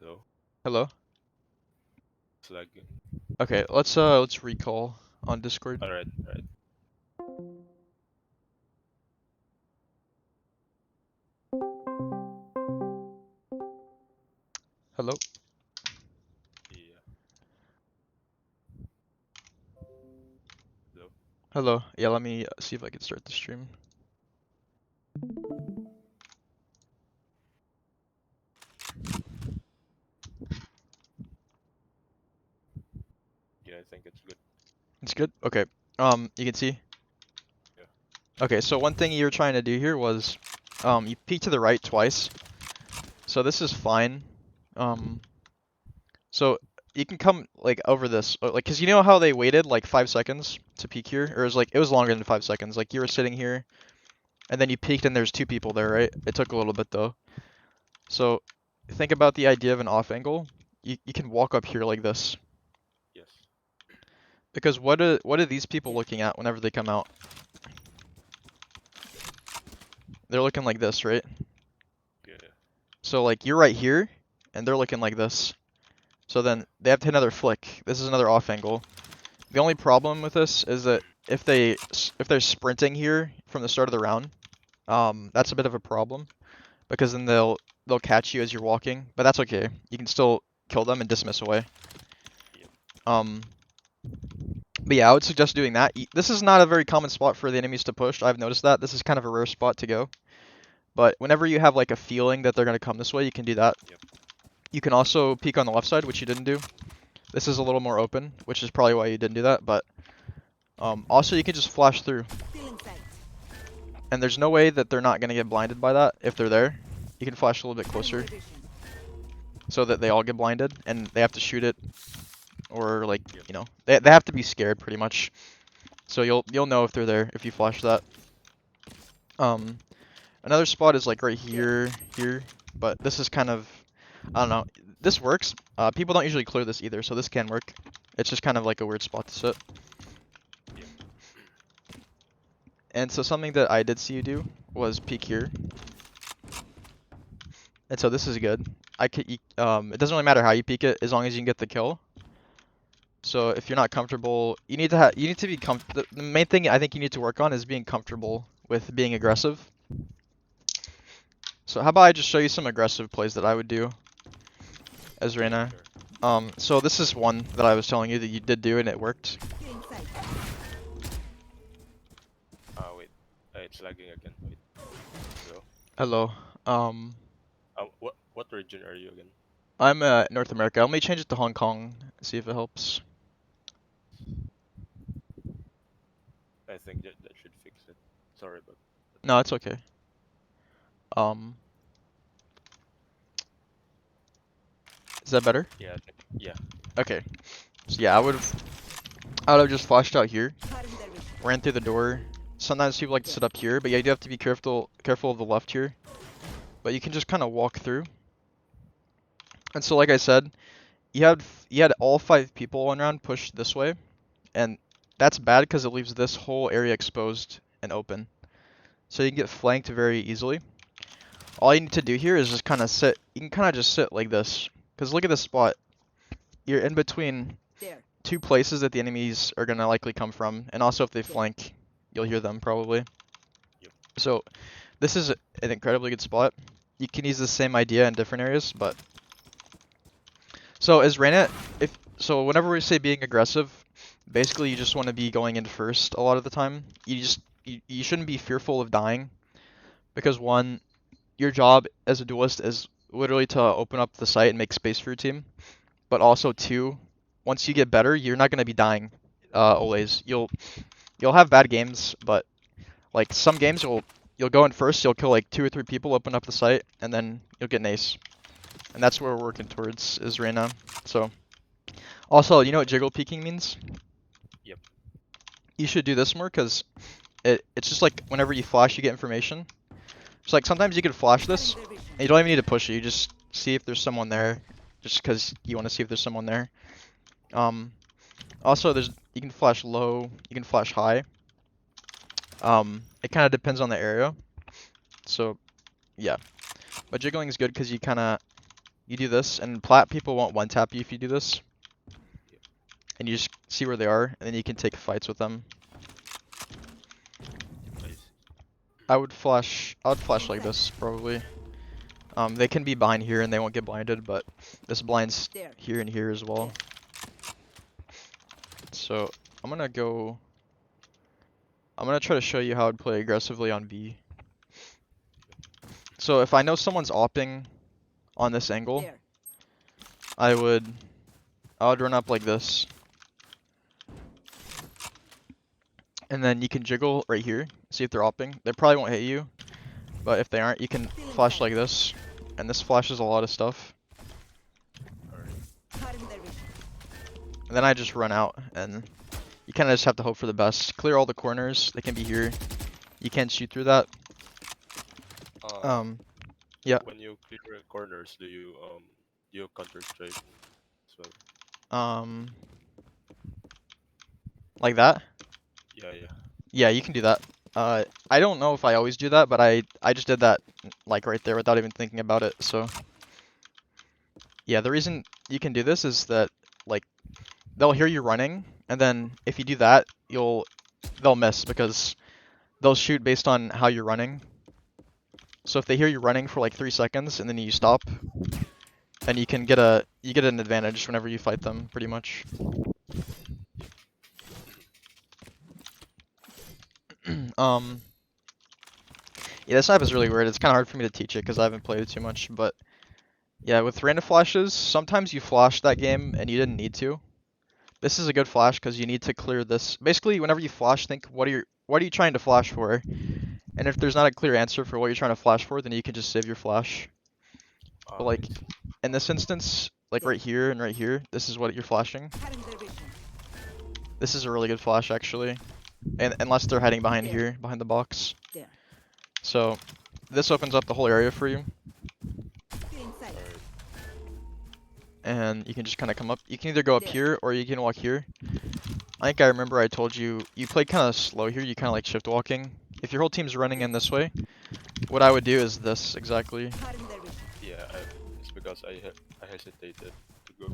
Hello. Hello? It's lagging. Okay, let's recall on Discord. All right. Hello. Yeah. Hello. Hello. Yeah, let me see if I can start the stream. Yeah, I think it's good. It's good. Okay. You can see. Yeah. Okay, so one thing you were trying to do here was, you peek to the right twice. So this is fine. So you can come like over this, like, cause you know how they waited like 5 seconds to peek here, or it was longer than 5 seconds. Like you were sitting here, and then you peeked, and there's two people there, right? It took a little bit though. So think about the idea of an off angle. You can walk up here like this, Yes. because what are these people looking at whenever they come out? They're looking like this, right? Yeah. So like you're right here, and they're looking like this. So then they have to hit another flick. This is another off angle. The only problem with this is that if they're sprinting here from the start of the round, that's a bit of a problem, because then they'll catch you as you're walking. But that's okay. You can still kill them and dismiss away. Yep. But yeah, I would suggest doing that. This is not a very common spot for the enemies to push. I've noticed that. This is kind of a rare spot to go. But whenever you have like a feeling that they're gonna come this way, you can do that. Yep. You can also peek on the left side, which you didn't do. This is a little more open, which is probably why you didn't do that. But also you can just flash through, Stealing sight. and there's no way that they're not gonna get blinded by that if they're there. You can flash a little bit closer Cutting their vision. so that they all get blinded and they have to shoot it, or like Yep. you know they have to be scared pretty much. So you'll know if they're there if you flash that. Another spot is like right here, but this is kind of, I don't know. This works. People don't usually clear this either, so this can work. It's just kind of like a weird spot to sit. Yep. And so something that I did see you do was peek here. And so this is good. It doesn't really matter how you peek it as long as you can get the kill. So if you're not comfortable, you need to be comfortable. The main thing I think you need to work on is being comfortable with being aggressive. So how about I just show you some aggressive plays that I would do as Reyna. Sure. So this is one that I was telling you that you did do and it worked. Stealing sight. Wait. It's lagging again. Wait. Hello. Hello. What region are you again? I'm North America. Let me change it to Hong Kong, see if it helps. I think that should fix it. Sorry, but No, it's okay. Is that better? yeah. Yeah. Okay. So yeah, I would have just flashed out here, Cutting their vision. ran through the door. Sometimes people like to sit up here, but yeah, you do have to be careful of the left here. But you can just kind of walk through. And so like I said, you had all 5 people one round push this way, and that's bad because it leaves this whole area exposed and open. So you can get flanked very easily. All you need to do here is just kind of sit. You can kind of just sit like this. Because look at this spot. You're in between There. 2 places that the enemies are going to likely come from. And also if they flank, you'll hear them probably. Yep. So this is an incredibly good spot. You can use the same idea in different areas, but... So as Reyna, so whenever we say being aggressive, basically you just want to be going in first a lot of the time. You shouldn't be fearful of dying. Because one, your job as a duelist is literally to open up the site and make space for your team. But also two, once you get better, you're not gonna be dying always. You'll have bad games, but like some games you'll go in first, you'll kill like 2 or 3 people, open up the site, and then you'll get an ace. And that's what we're working towards is Reyna. So also, you know what jiggle peeking means? Yep. You should do this more because it's just like whenever you flash, you get information. So like sometimes you can flash this, Cutting their vision. and you don't even need to push it. You just see if there's someone there, just because you want to see if there's someone there. Also you can flash low, you can flash high. It kind of depends on the area. So yeah, but jiggling is good because you do this, and plat people won't one tap you if you do this. and you just see where they are, and then you can take fights with them. I see. I would flash like this probably. They can be behind here and they won't get blinded, but this blinds There. here and here as well. So I'm gonna try to show you how I'd play aggressively on B. So if I know someone's opping on this angle, There. I would run up like this. And then you can jiggle right here, see if they're opping. They probably won't hit you, but if they aren't, you can flash like this. And this flashes a lot of stuff. Alright. Cutting their vision. And then I just run out, and you kind of just have to hope for the best. Clear all the corners. They can be here. You can't shoot through that. Yeah. When you clear corners, do you counter strike as well? Like that. Yeah, yeah. Yeah, you can do that. I don't know if I always do that, but I just did that like right there without even thinking about it. So yeah, the reason you can do this is that like they'll hear you running, and then if you do that, they'll miss because they'll shoot based on how you're running. So if they hear you running for like 3 seconds and then you stop, then you get an advantage whenever you fight them, pretty much. Yeah, this map is really weird. It's kind of hard for me to teach it because I haven't played it too much. But yeah, with random flashes, sometimes you flash that game and you didn't need to. This is a good flash because you need to clear this. Basically, whenever you flash, think what are you trying to flash for? And if there's not a clear answer for what you're trying to flash for, then you can just save your flash. But like in this instance, like right here and right here, this is what you're flashing. Cutting their vision. This is a really good flash actually. And unless they're hiding behind There. here, behind the box. There. So this opens up the whole area for you, Feeling sight. Alright. and you can just kind of come up. You can either go up There. here or you can walk here. I think I remember I told you played kind of slow here. You kind of like shift walking. If your whole team's running in this way, what I would do is this exactly. Cutting their vision. Yeah, it's because I hesitated to go.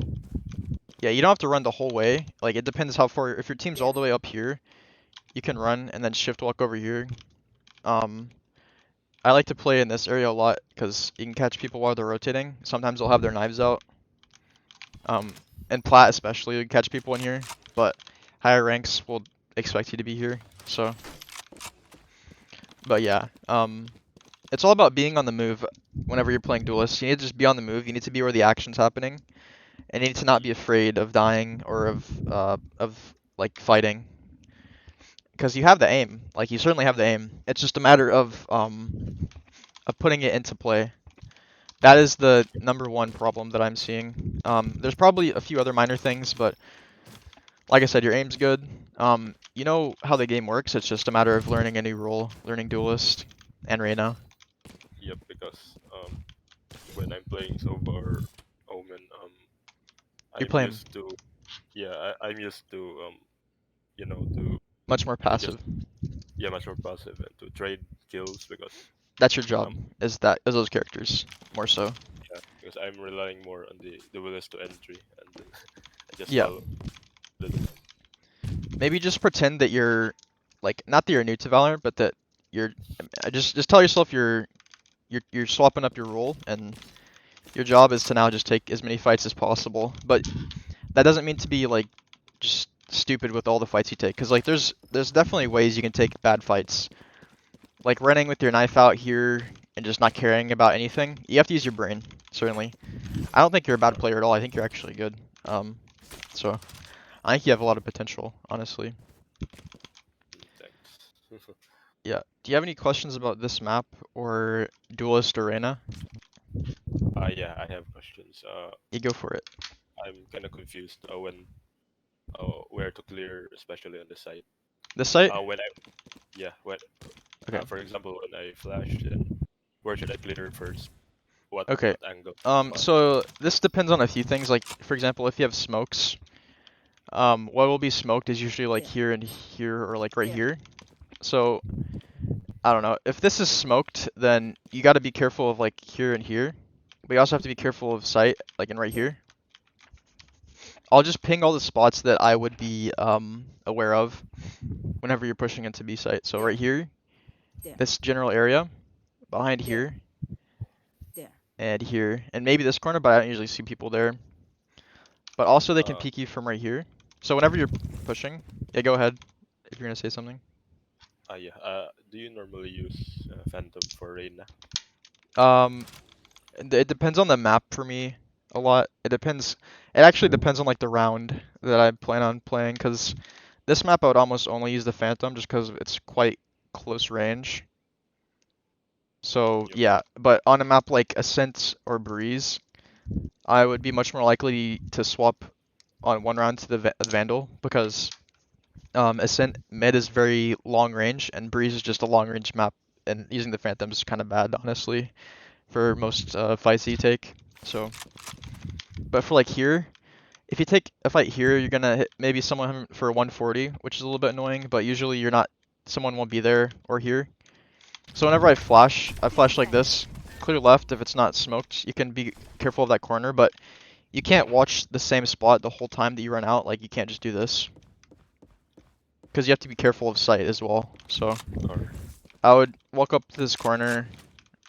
Yeah, you don't have to run the whole way. Like it depends how far. If your team's all the way up here, you can run and then shift walk over here. I like to play in this area a lot because you can catch people while they're rotating. Sometimes they'll have their knives out. And plat especially, you can catch people in here, but higher ranks will expect you to be here. So, but yeah, it's all about being on the move whenever you're playing duelists. You need to just be on the move. You need to be where the action's happening, and you need to not be afraid of dying or of like fighting. Because you have the aim, like you certainly have the aim. It's just a matter of putting it into play. That is the #1 problem that I'm seeing. There's probably a few other minor things, but like I said, your aim's good. You know how the game works. It's just a matter of learning a new role, learning Duelist and Reyna. Yep, because when I'm playing Sova or Omen, You're I'm playing used to I'm used to to much more passive. much more passive and to trade kills because That's your job. Is those characters more so? yeah, because I'm relying more on the duelist to entry and then I just Yeah. follow the Maybe just pretend that you're like not that you're new to Valorant, but that you're just tell yourself you're swapping up your role and your job is to now just take as many fights as possible. But that doesn't mean to be like just stupid with all the fights you take, because like there's definitely ways you can take bad fights. Like running with your knife out here and just not caring about anything. You have to use your brain, certainly. I don't think you're a bad player at all. I think you're actually good. So I think you have a lot of potential, honestly. thanks. Yeah. Do you have any questions about this map or Duelist or Reyna? Yeah, I have questions. You go for it. I'm kind of confused when where to clear, especially on the site. This site? When Okay. for example, when I flash, then where should I clear first? What Okay. angle? So this depends on a few things. Like for example, if you have smokes, what will be smoked is usually like here and here or like right here. So I don't know. If this is smoked, then you got to be careful of like here and here. But you also have to be careful of sight, like in right here. I'll just ping all the spots that I would be aware of whenever you're pushing into B site. So right here, There. this general area, behind There. here, There. and here, and maybe this corner, but I don't usually see people there. But also they can Uh, peek you from right here. So whenever you're pushing, yeah, go ahead if you're gonna say something. yeah. Do you normally use Phantom for Reyna? Um, it depends on the map for me a lot. It depends. It actually depends on like the round that I plan on playing, because this map I would almost only use the Phantom just because it's quite close range. So Yep. yeah, but on a map like Ascent or Breeze, I would be much more likely to swap on one round to the Vandal, because Ascent mid is very long range and Breeze is just a long range map, and using the Phantom is kind of bad, honestly, for most fights that you take. So, but for like here, if you take a fight here, you're gonna hit maybe someone for 140, which is a little bit annoying, but usually you're not, someone won't be there or here. So whenever I flash like this, clear left if it's not smoked. You can be careful of that corner, but you can't watch the same spot the whole time that you run out. Like, you can't just do this, because you have to be careful of sight as well. So Or I would walk up to this corner.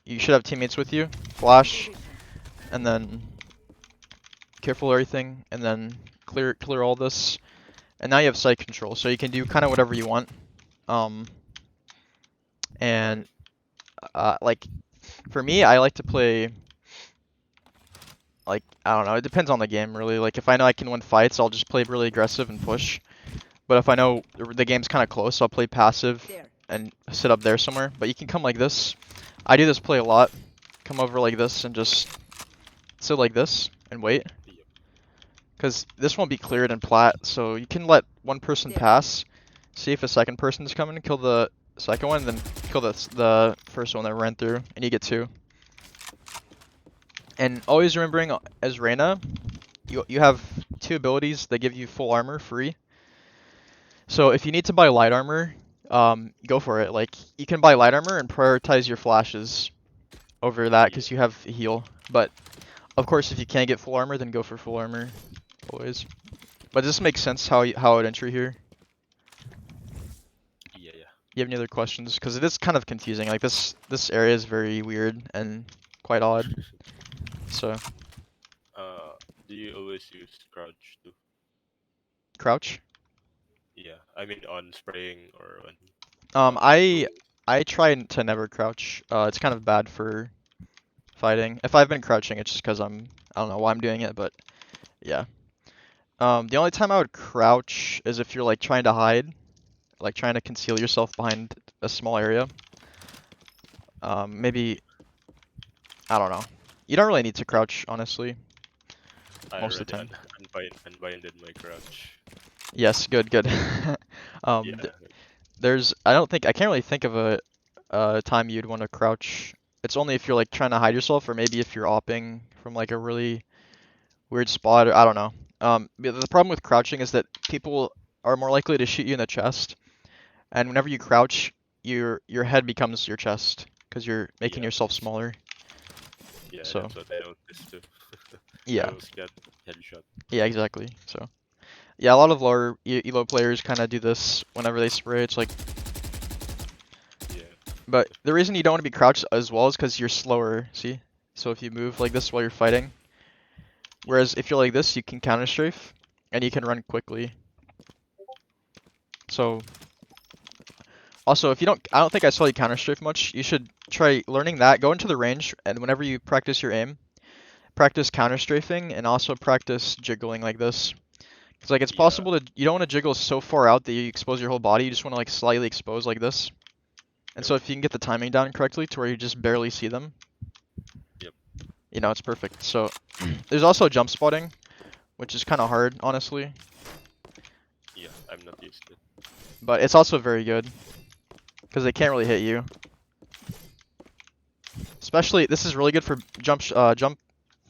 You should have teammates with you. Flash, Position. and then careful of everything, and then clear all this. And now you have sight control, so you can do kind of whatever you want. And like for me, I like to play, like, I don't know, it depends on the game really. Like, if I know I can win fights, I'll just play really aggressive and push. But if I know the game's kind of close, I'll play passive There. and sit up there somewhere. But you can come like this. I do this play a lot. Come over like this and just sit like this and wait. Yep. Because this won't be cleared in plat, so you can let one person There. pass, see if a second person's coming, kill the second one, then kill the first one that ran through, and you get two. And always remembering, as Reyna, you have two abilities that give you full armor free. So if you need to buy light armor, go for it. Like, you can buy light armor and prioritize your flashes over that because you have heal. But of course, if you can't get full armor, then go for full armor always. But does this make sense how I would enter here? Yeah. You have any other questions? Because it is kind of confusing. Like, this area is very weird and quite odd. So Do you always use crouch too? crouch. Yeah. I mean on spraying or on. I try to never crouch. It's kind of bad for fighting. If I've been crouching, it's just because I don't know why I'm doing it, but yeah. The only time I would crouch is if you're like trying to hide, like trying to conceal yourself behind a small area. Maybe, I don't know. You don't really need to crouch, honestly, I most of the already time. unbinded my crouch. Yes, good. Yeah. I can't really think of a time you'd want to crouch. It's only if you're like trying to hide yourself, or maybe if you're opping from like a really weird spot, or I don't know. But the problem with crouching is that people are more likely to shoot you in the chest, and whenever you crouch, your head becomes your chest because you're making Yeah. yourself smaller. Yeah. So That's what I noticed too. I yeah, always get headshot. yeah, exactly. So yeah, a lot of lower elo players kind of do this whenever they spray. It's like, Yeah. but the reason you don't want to be crouched as well is because you're slower. See, so if you move like this while you're fighting, whereas if you're like this, you can counter strafe and you can run quickly. So also, if you don't, I don't think I saw you counter strafe much. You should try learning that. Go into the range, and whenever you practice your aim, practice counter strafing and also practice jiggling like this. It's like, it's Yeah. possible to, you don't want to jiggle so far out that you expose your whole body. You just want to like slightly expose like this. And Yep. so if you can get the timing down correctly to where you just barely see them, Yep. you know, it's perfect. So there's also jump spotting, which is kind of hard, honestly, Yeah. I'm not used to it. but it's also very good because they can't really hit you. Especially, this is really good for jump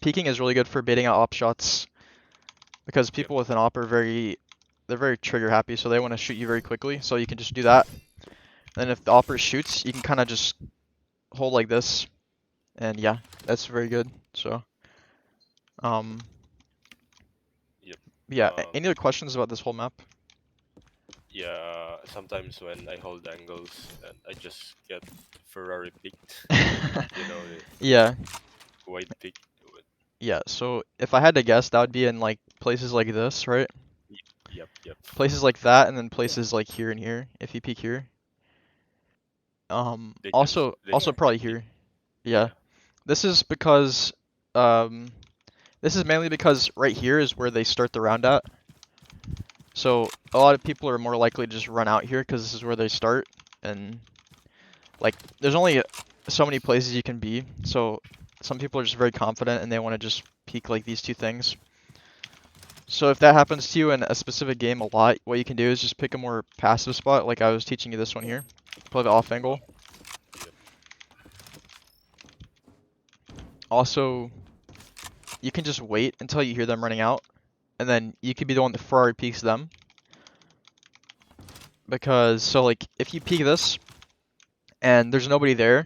peeking is really good for baiting out op shots, because people with an op are they're very trigger happy, so they want to shoot you very quickly. So you can just do that. And if the opper shoots, you can kind of just hold like this, and yeah, that's very good. So, Yep. Yeah. Um, Any other questions about this whole map? yeah, sometimes when I hold angles and I just get Ferrari picked, the Yeah. white pick. Yeah. So if I had to guess, that would be in like places like this, right? Yep, yep. Places like that, and then There. places like here and here. If you peek here. They just Also, they also There. just probably can't pick. here. Yeah. Yeah, This is because, um, this is mainly because right here is where they start the round at. So a lot of people are more likely to just run out here because this is where they start, and like there's only so many places you can be. So some people are just very confident and they want to just peek like these two things. So if that happens to you in a specific game a lot, what you can do is just pick a more passive spot, like I was teaching you this one There. here. Play the off angle. yep. Also, you can just wait until you hear them running out, and then you could be the one that Ferrari peeks them. Because, so like, if you peek this, and there's nobody there,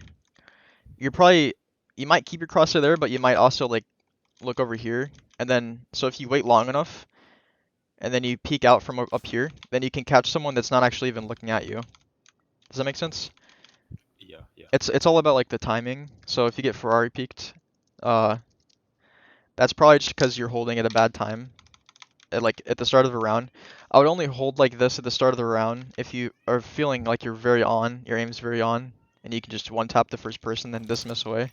you might keep your crosshair there, but you might also like, look over here. And then, so if you wait long enough, and then you peek out from up here, then you can catch someone that's not actually even looking at you. Does that make sense? Yeah, yeah. It's all about like the timing. So if you get Ferrari peeked, uh, that's probably just because you're holding at a bad time. Like at the start of the round, I would only hold like this at the start of the round if you are feeling like you're very on, your aim's very on, and you can just one tap the first person then dismiss away.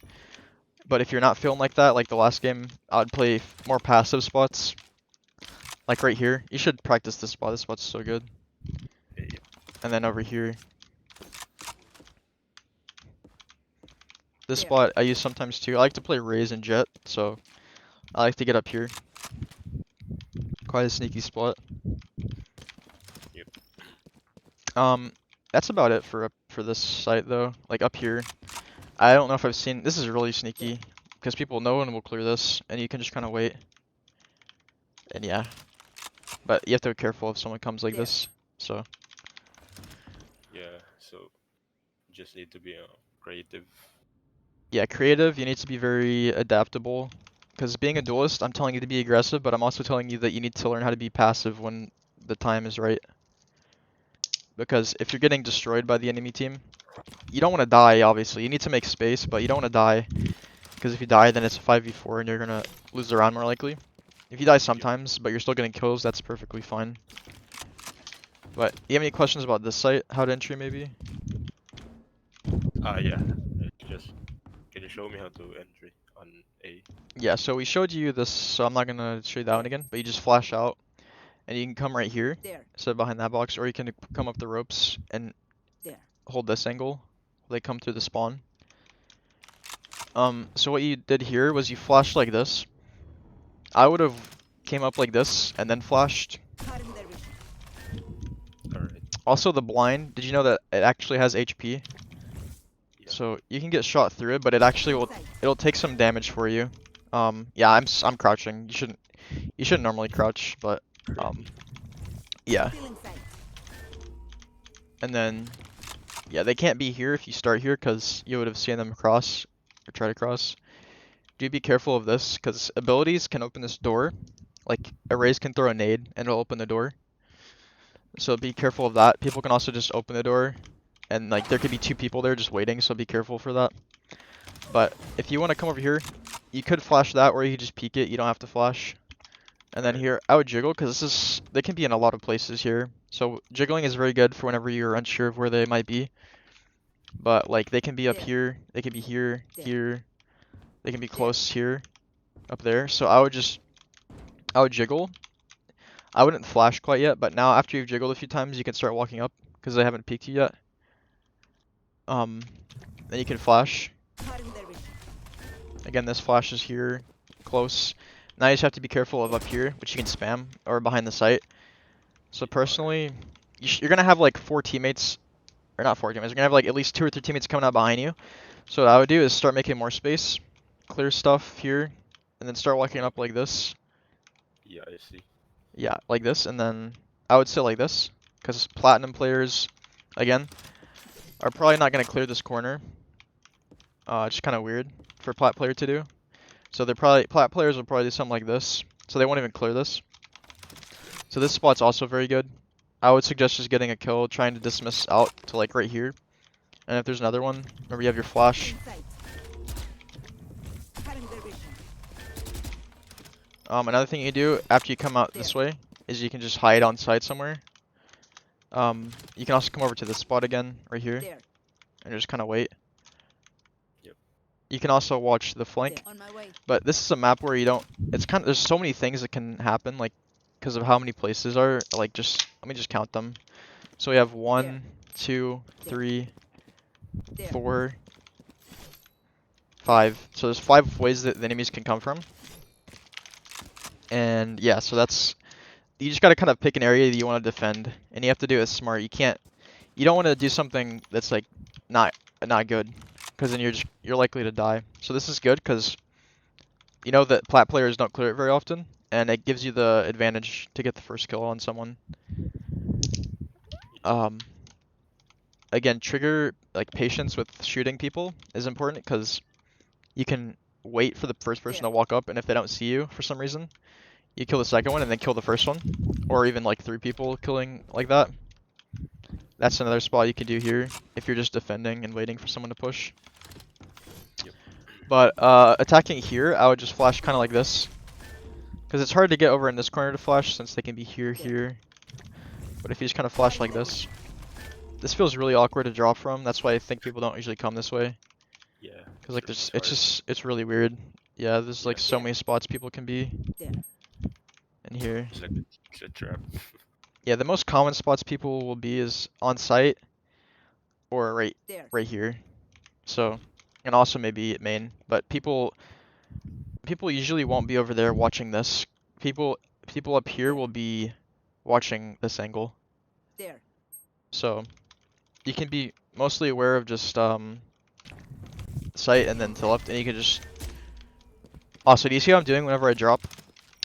But if you're not feeling like that, like the last game, I would play more passive spots, like right here. You should practice this spot. This spot's so good. Yep. And then over here, this There. spot I use sometimes too. I like to play Raze and Jet, so I like to get up here. Quite a sneaky spot. Yep. That's about it for this site though. Like up here, I don't know if I've seen. This is really There. sneaky because people know and will clear this, and you can just kind of wait. And yeah, but you have to be careful if someone comes like There. this. So Yeah. So just need to be creative. yeah, creative. You need to be very adaptable. Because being a duelist, I'm telling you to be aggressive, but I'm also telling you that you need to learn how to be passive when the time is right. Because if you're getting destroyed by the enemy team, you don't want to die, obviously. You need to make space, but you don't want to die. Because if you die, then it's a 5v4 and you're going to lose the round more likely. If you die Yep. sometimes, but you're still getting kills, that's perfectly fine. But, do you have any questions about this site? How to entry, maybe? Yeah. Just can you show me how to entry on A? Yeah, so we showed you this, so I'm not going to show you that one There. again. But you just flash out, and you can come right here, There. sit behind that box, or you can come up the ropes and There. hold this angle. They come through the spawn. So what you did here was you flashed like this. I would have came up like this and then flashed. Cutting their vision. All right. Also the blind, did you know that it actually has HP? Yeah. So you can get shot through it, but it actually will, Sight. it'll take some damage for you. Yeah, I'm crouching. You shouldn't normally crouch, but yeah. Still in sight. And then yeah, they can't be here if you start here because you would have seen them cross or try to cross. Do be careful of this because abilities can open this door. Like a Raze can throw a nade and it'll open the door. So be careful of that. People can also just open the door and like there could be two people there just waiting, so be careful for that. But if you want to come over here, you could flash that or you could just peek it. You don't have to flash. And then Alright. here, I would jiggle because they can be in a lot of places here. So jiggling is very good for whenever you're unsure of where they might be. But like they can be up There. here, they can be here, There. here, they can be There. close here, up there. So I would jiggle. I wouldn't flash quite yet, but now after you've jiggled a few times, you can start walking up because they haven't peeked you yet. Then you can flash. Cutting their vision. Again, this flash is here, close. Now you just have to be careful of up here, which you can spam, or behind the site. So personally, you're gonna have like 4 teammates, or not 4 teammates. You're gonna have like at least 2 or 3 teammates coming out behind you. So what I would do is start making more space, clear stuff here, and then start walking up like this. Yeah, I see. Yeah, like this, and then I would sit like this, because platinum players, again, are probably not gonna clear this corner. It's kind of weird for plat player to do. So plat players will probably do something like this. So they won't even clear this. So this spot's also very good. I would suggest just getting a kill, trying to dismiss out to like right here. And if there's another one, remember you have your flash. In sight. Cutting their vision. Another thing you do after you come out this way is you can just hide on site somewhere. You can also come over to this spot again, right here, There. and just kind of wait. Yep. You can also watch the flank, On my way. but this is a map where you don't. It's kind of there's so many things that can happen, like because of how many places are. Like just let me just count them. So we have 1, 2, 3, There. 4, 5. So there's 5 ways that the enemies can come from. And yeah, so that's you just gotta kind of pick an area that you want to defend, and you have to do it smart. You don't want to do something that's like not good, because then you're likely to die. So this is good because you know that plat players don't clear it very often, and it gives you the advantage to get the first kill on someone. Again, trigger like patience with shooting people is important because you can wait for the first person to walk up, and if they don't see you for some reason, you kill the second one and then kill the first one, or even like 3 people killing like that. That's another spot you can do here if you're just defending and waiting for someone to push. Yep. But attacking here, I would just flash kind of like this, because it's hard to get over in this corner to flash since they can be here. But if you just kind of flash like this feels really awkward to drop from. That's why I think people don't usually come this way. Yeah. Because like it's it's really weird. Yeah, there's like Yeah. so many spots people can be There. in here. It's a trap. Yeah, the most common spots people will be is on site or There. right here. So, and also maybe at main, but people usually won't be over there watching this. People up here will be watching this angle. There. So, you can be mostly aware of just site and then to left, and you can just. Also, do you see what I'm doing whenever I drop?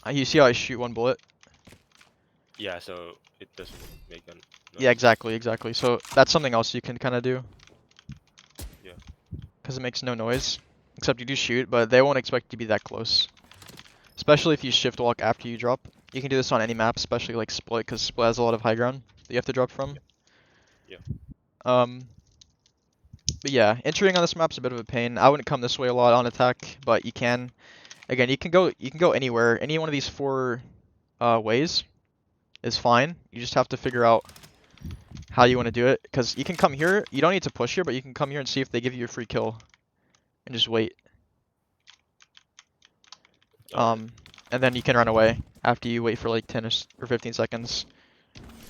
You see how I shoot 1 bullet? Yeah, so it doesn't make a noise. Yeah, exactly. So that's something else you can kind of do. Yeah. Because it makes no noise. Except you do shoot, but they won't expect you to be that close. Especially if you shift walk after you drop. You can do this on any map, especially like Split, because Split has a lot of high ground that you have to drop from. Yeah. But yeah, entering on this map's a bit of a pain. I wouldn't come this way a lot on attack, but you can. Again, you can go anywhere. Any one of these 4 ways is fine. You just have to figure out how you want to do it, because you can come here. You don't need to push here, but you can come here and see if they give you a free kill, and just wait. And then you can run away after you wait for like 10 or 15 seconds.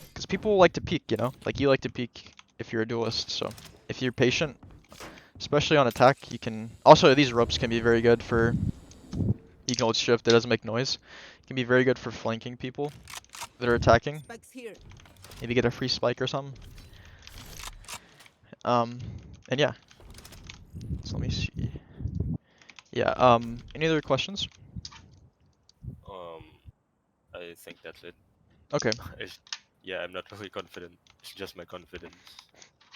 Because people like to peek, you know? Like you like to peek if you're a duelist, so if you're patient, especially on attack, you can. Also, these ropes can be very good for. You can hold shift, it doesn't make noise. It can be very good for flanking people that are attacking. Spikes here. Maybe get a free spike or something. And yeah. So let me see. Yeah, any other questions? I think that's it. Okay. Yeah, I'm not really confident. It's just my confidence.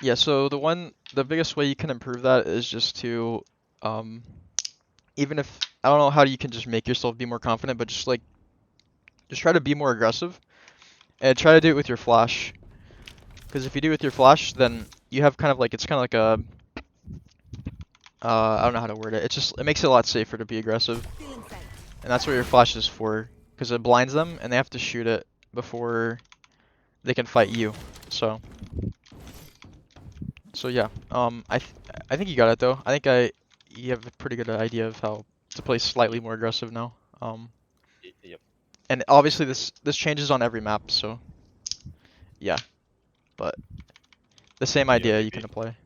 Yeah, so the biggest way you can improve that is just to, even if, I don't know how you can just make yourself be more confident, but just try to be more aggressive. And try to do it with your flash. Because if you do it with your flash, then you have kind of like, it's kind of like a, I don't know how to word it. It makes it a lot safer to be aggressive. Still in sight. And that's what your flash is for. Because it blinds them, and they have to shoot it before they can fight you. So yeah, I think you got it though. I think you have a pretty good idea of how to play slightly more aggressive now. Yep. And obviously this changes on every map, so yeah. But the same Yeah, idea you maybe. can apply.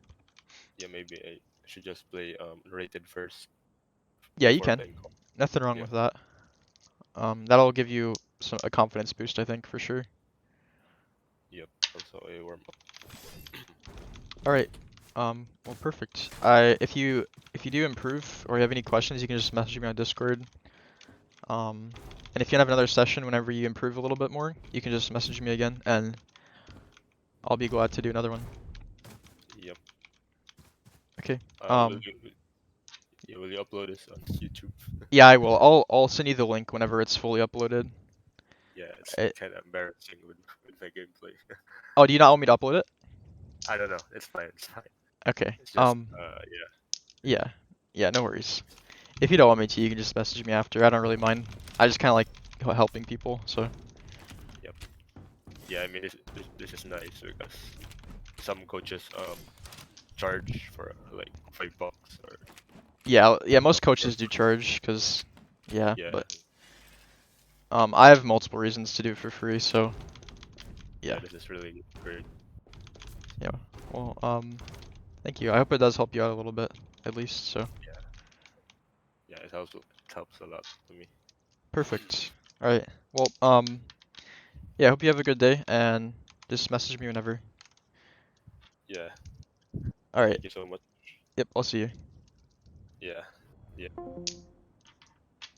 Yeah, maybe I should just play rated first. Yeah, you Before can. playing comp. Nothing wrong Yeah. with that. That'll give you a confidence boost, I think, for sure. Yep. Also a warm up. All right. Well, perfect. If you do improve or you have any questions, you can just message me on Discord. And if you have another session whenever you improve a little bit more, you can just message me again, and I'll be glad to do another one. Yep. Okay. Will you upload this on YouTube? Yeah, I will. I'll send you the link whenever it's fully uploaded. Yeah, it's Eh, kind of embarrassing with my gameplay. Oh, do you not want me to upload it? I don't know. It's fine. It's fine. Okay. It's just yeah. Yeah. Yeah, no worries. If you don't want me to, you can just message me after. I don't really mind. I just kind of like helping people, so. Yep. Yeah, I mean this is nice because some coaches charge for like $5 or Yeah, most for coaches do charge, cause yeah, yeah but I have multiple reasons to do it for free, so yeah. yeah. This is really great. Yeah. Well, thank you. I hope it does help you out a little bit, at least, so. Yeah, it helps a lot to me. Perfect. Alright. Well, yeah, I hope you have a good day, and just message me whenever. Yeah. Alright. Thank you so much. Yep, I'll see you. Yeah. Yeah.